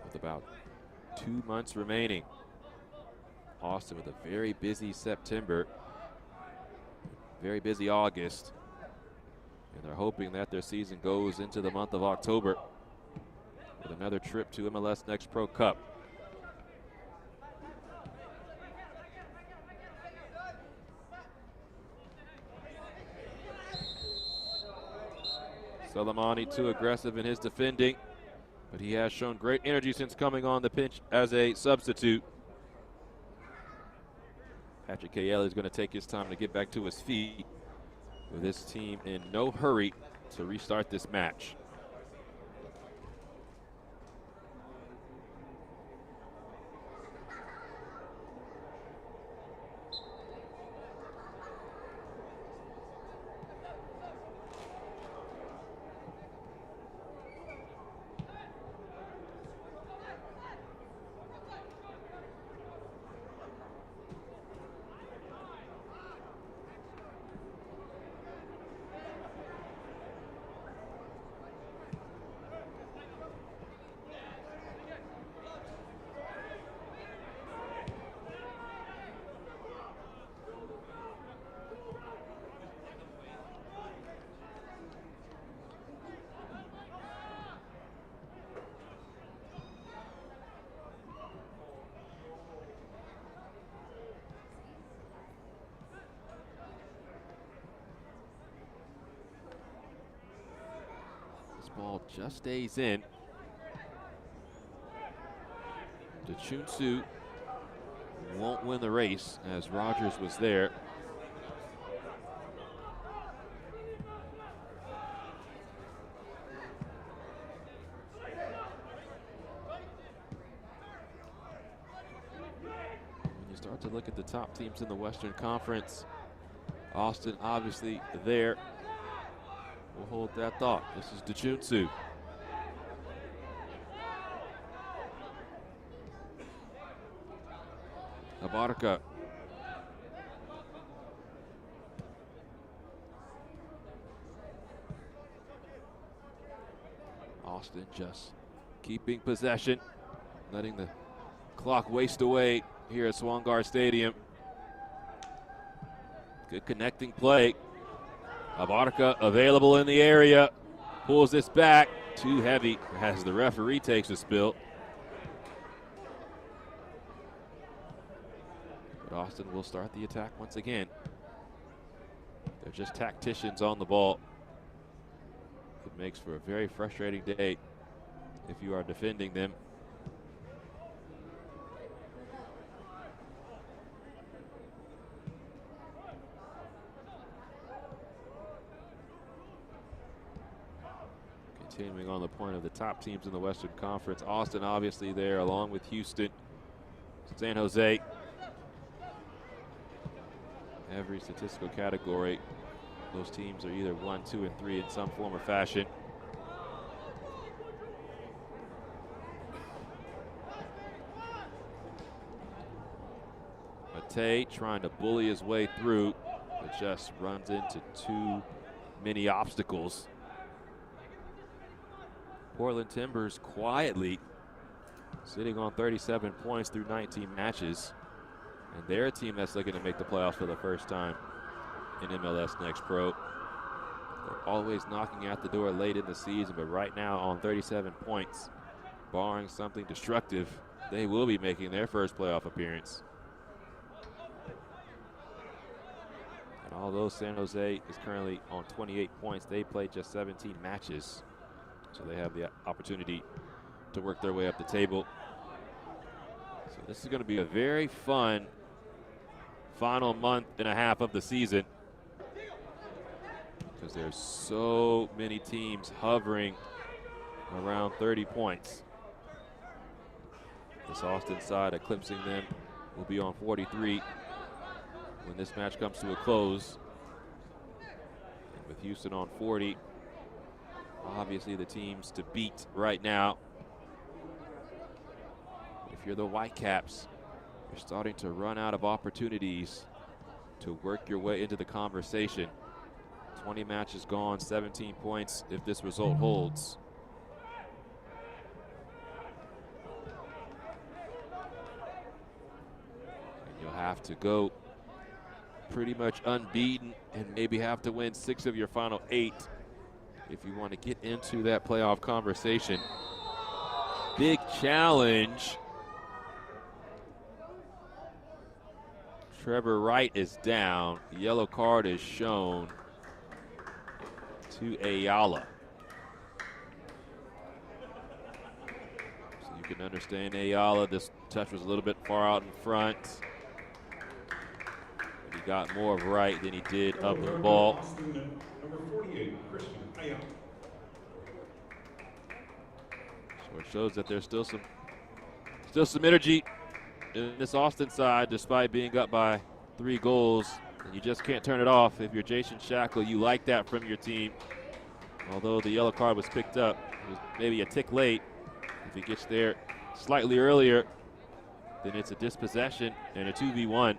With about 2 months remaining. Austin with a very busy September, very busy August. And they're hoping that their season goes into the month of October with another trip to MLS Next Pro Cup. Selemani too aggressive in his defending, but he has shown great energy since coming on the pitch as a substitute. Patrick Kelly is going to take his time to get back to his feet, with this team in no hurry to restart this match. Ball just stays in. Dechunsu won't win the race as Rogers was there. When you start to look at the top teams in the Western Conference, Austin obviously there. We'll hold that thought. This is Dechunsu. Abarca. Austin just keeping possession, letting the clock waste away here at Swangard Stadium. Good connecting play. Abarca available in the area. Pulls this back. Too heavy as the referee takes a spill. But Austin will start the attack once again. They're just tacticians on the ball. It makes for a very frustrating day if you are defending them. Continuing on the point of the top teams in the Western Conference, Austin obviously there along with Houston, San Jose. Every statistical category, those teams are either 1, 2, and 3 in some form or fashion. Mate trying to bully his way through, but just runs into too many obstacles. Portland Timbers quietly sitting on 37 points through 19 matches. And they're a team that's looking to make the playoffs for the first time in MLS Next Pro. They're always knocking at the door late in the season, but right now on 37 points, barring something destructive, they will be making their first playoff appearance. And although San Jose is currently on 28 points, they played just 17 matches. So they have the opportunity to work their way up the table. So this is going to be a very fun final month and a half of the season, because there's so many teams hovering around 30 points. This Austin side eclipsing them will be on 43 when this match comes to a close. And with Houston on 40, obviously the teams to beat right now. If you're the Whitecaps, you're starting to run out of opportunities to work your way into the conversation. 20 matches gone, 17 points if this result holds. And you'll have to go pretty much unbeaten and maybe have to win 6 of your final 8 if you want to get into that playoff conversation. Big challenge. Trevor Wright is down. The yellow card is shown to Ayala. So you can understand Ayala. This touch was a little bit far out in front. But he got more of Wright than he did of the ball. Number 48, Christian Ayala. So it shows that there's still some energy in this Austin side, despite being up by 3 goals. And you just can't turn it off. If you're Jason Shackle, you like that from your team. Although the yellow card was picked up, it was maybe a tick late. If he gets there slightly earlier, then it's a dispossession and a 2v1.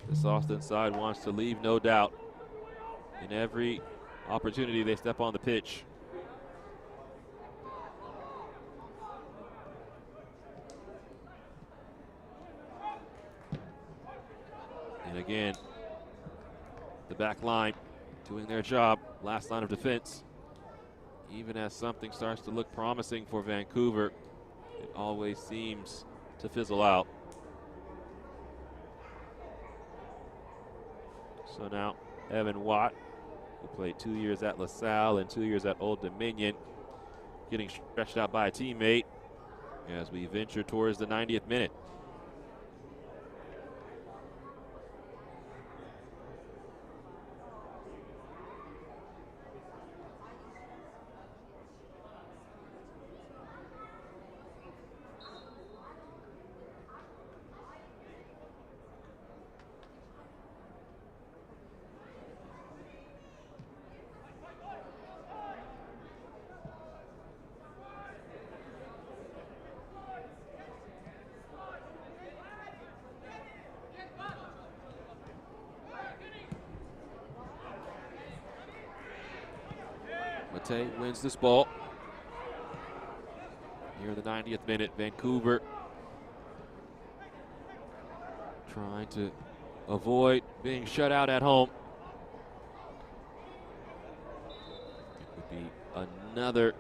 This Austin side wants to leave, no doubt, in every opportunity they step on the pitch. And again, the back line doing their job, last line of defense. Even as something starts to look promising for Vancouver, it always seems to fizzle out. So now Evan Watt, who played 2 years at LaSalle and 2 years at Old Dominion, getting stretched out by a teammate as we venture towards the 90th minute. Mate wins this ball. Here in the 90th minute, Vancouver trying to avoid being shut out at home. It would be another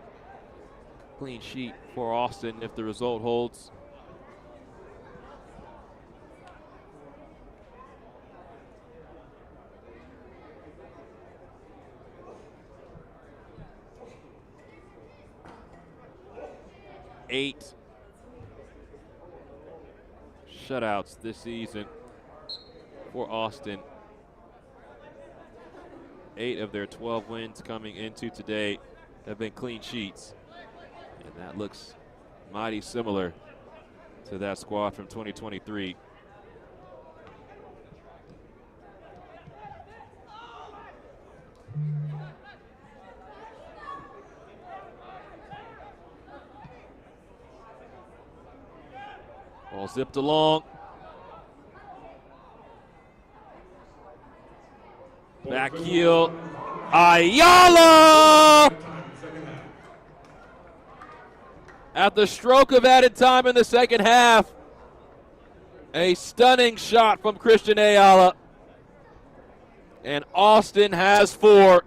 clean sheet for Austin if the result holds. Eight shutouts this season for Austin. 8 of their 12 wins coming into today have been clean sheets. And that looks mighty similar to that squad from 2023. Ball zipped along. Back heel. Ayala! At the stroke of added time in the second half, a stunning shot from Christian Ayala. And Austin has 4.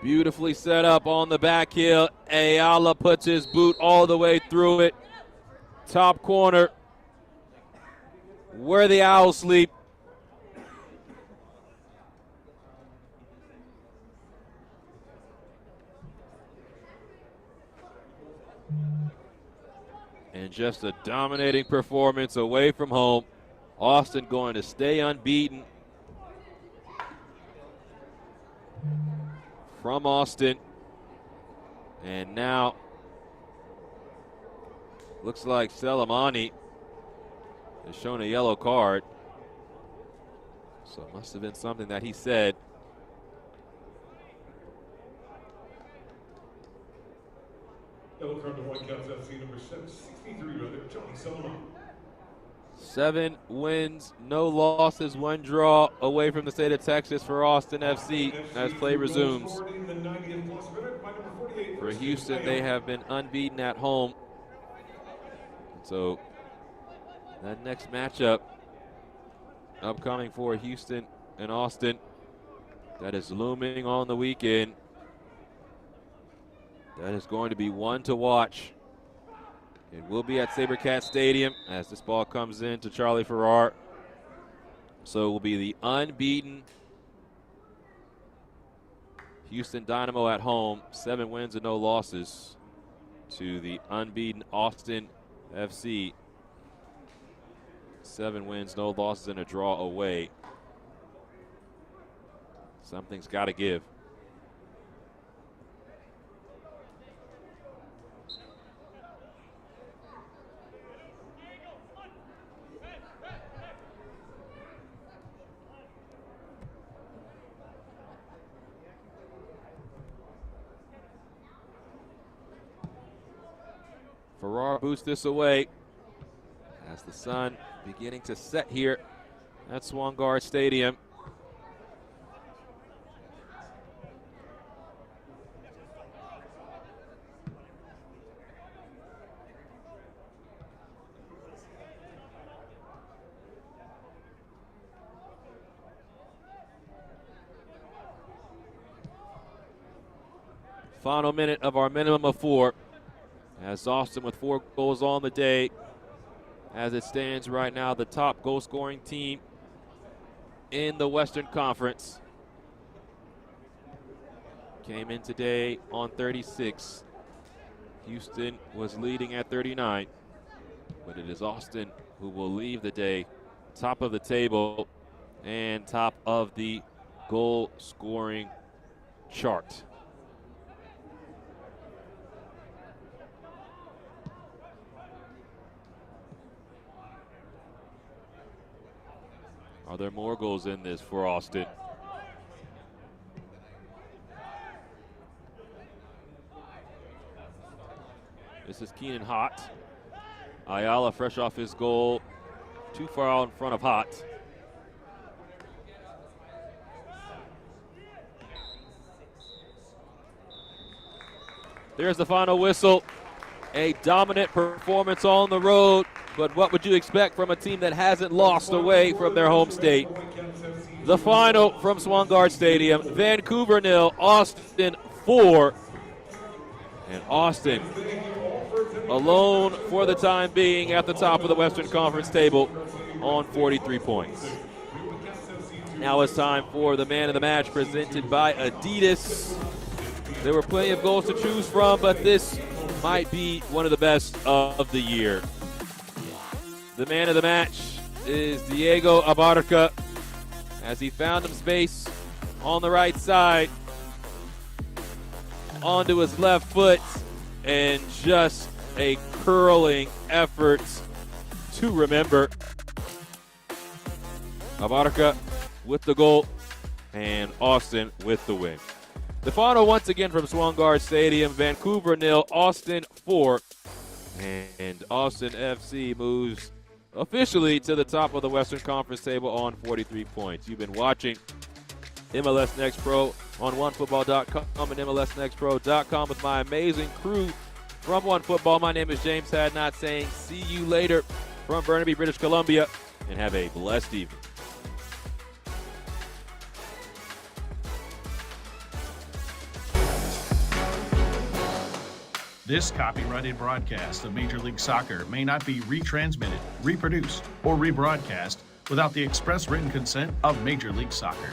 Beautifully set up on the back heel. Ayala puts his boot all the way through it. Top corner, where the Owls sleep. And just a dominating performance away from home. Austin going to stay unbeaten. From Austin. And now looks like Selemani has shown a yellow card. So it must have been something that he said. Yellow card to Whitecaps FC number 763, Johnny Selemani. 7 wins, no losses, 1 draw away from the state of Texas for Austin FC as play resumes. For Houston, they have been unbeaten at home. So that next matchup upcoming for Houston and Austin, that is looming on the weekend. That is going to be one to watch. It will be at SaberCat Stadium as this ball comes in to Charlie Farrar. So it will be the unbeaten Houston Dynamo at home, 7 wins and no losses, to the unbeaten Austin FC, 7 wins, no losses, and a draw away. Something's got to give. Farrar boots this away as the sun beginning to set here at Swangard Stadium. Final minute of our minimum of 4. As Austin with 4 goals on the day. As it stands right now, the top goal scoring team in the Western Conference. Came in today on 36. Houston was leading at 39. But it is Austin who will leave the day top of the table and top of the goal scoring chart. Are there more goals in this for Austin? This is Keenan Hott. Ayala fresh off his goal. Too far out in front of Hott. There's the final whistle. A dominant performance on the road, but what would you expect from a team that hasn't lost away from their home state? The final from Swangard Stadium, Vancouver 0, Austin 4. And Austin alone for the time being at the top of the Western Conference table on 43 points. Now it's time for the man of the match presented by Adidas. There were plenty of goals to choose from, but this might be one of the best of the year. The man of the match is Diego Abarca as he found him space on the right side, onto his left foot, and just a curling effort to remember. Abarca with the goal and Austin with the win. The final once again from Swangard Stadium, Vancouver 0, Austin 4. And Austin FC moves officially to the top of the Western Conference table on 43 points. You've been watching MLS Next Pro on OneFootball.com and MLSNextPro.com with my amazing crew from OneFootball. My name is James Hadnot saying see you later from Burnaby, British Columbia, and have a blessed evening. This copyrighted broadcast of Major League Soccer may not be retransmitted, reproduced, or rebroadcast without the express written consent of Major League Soccer.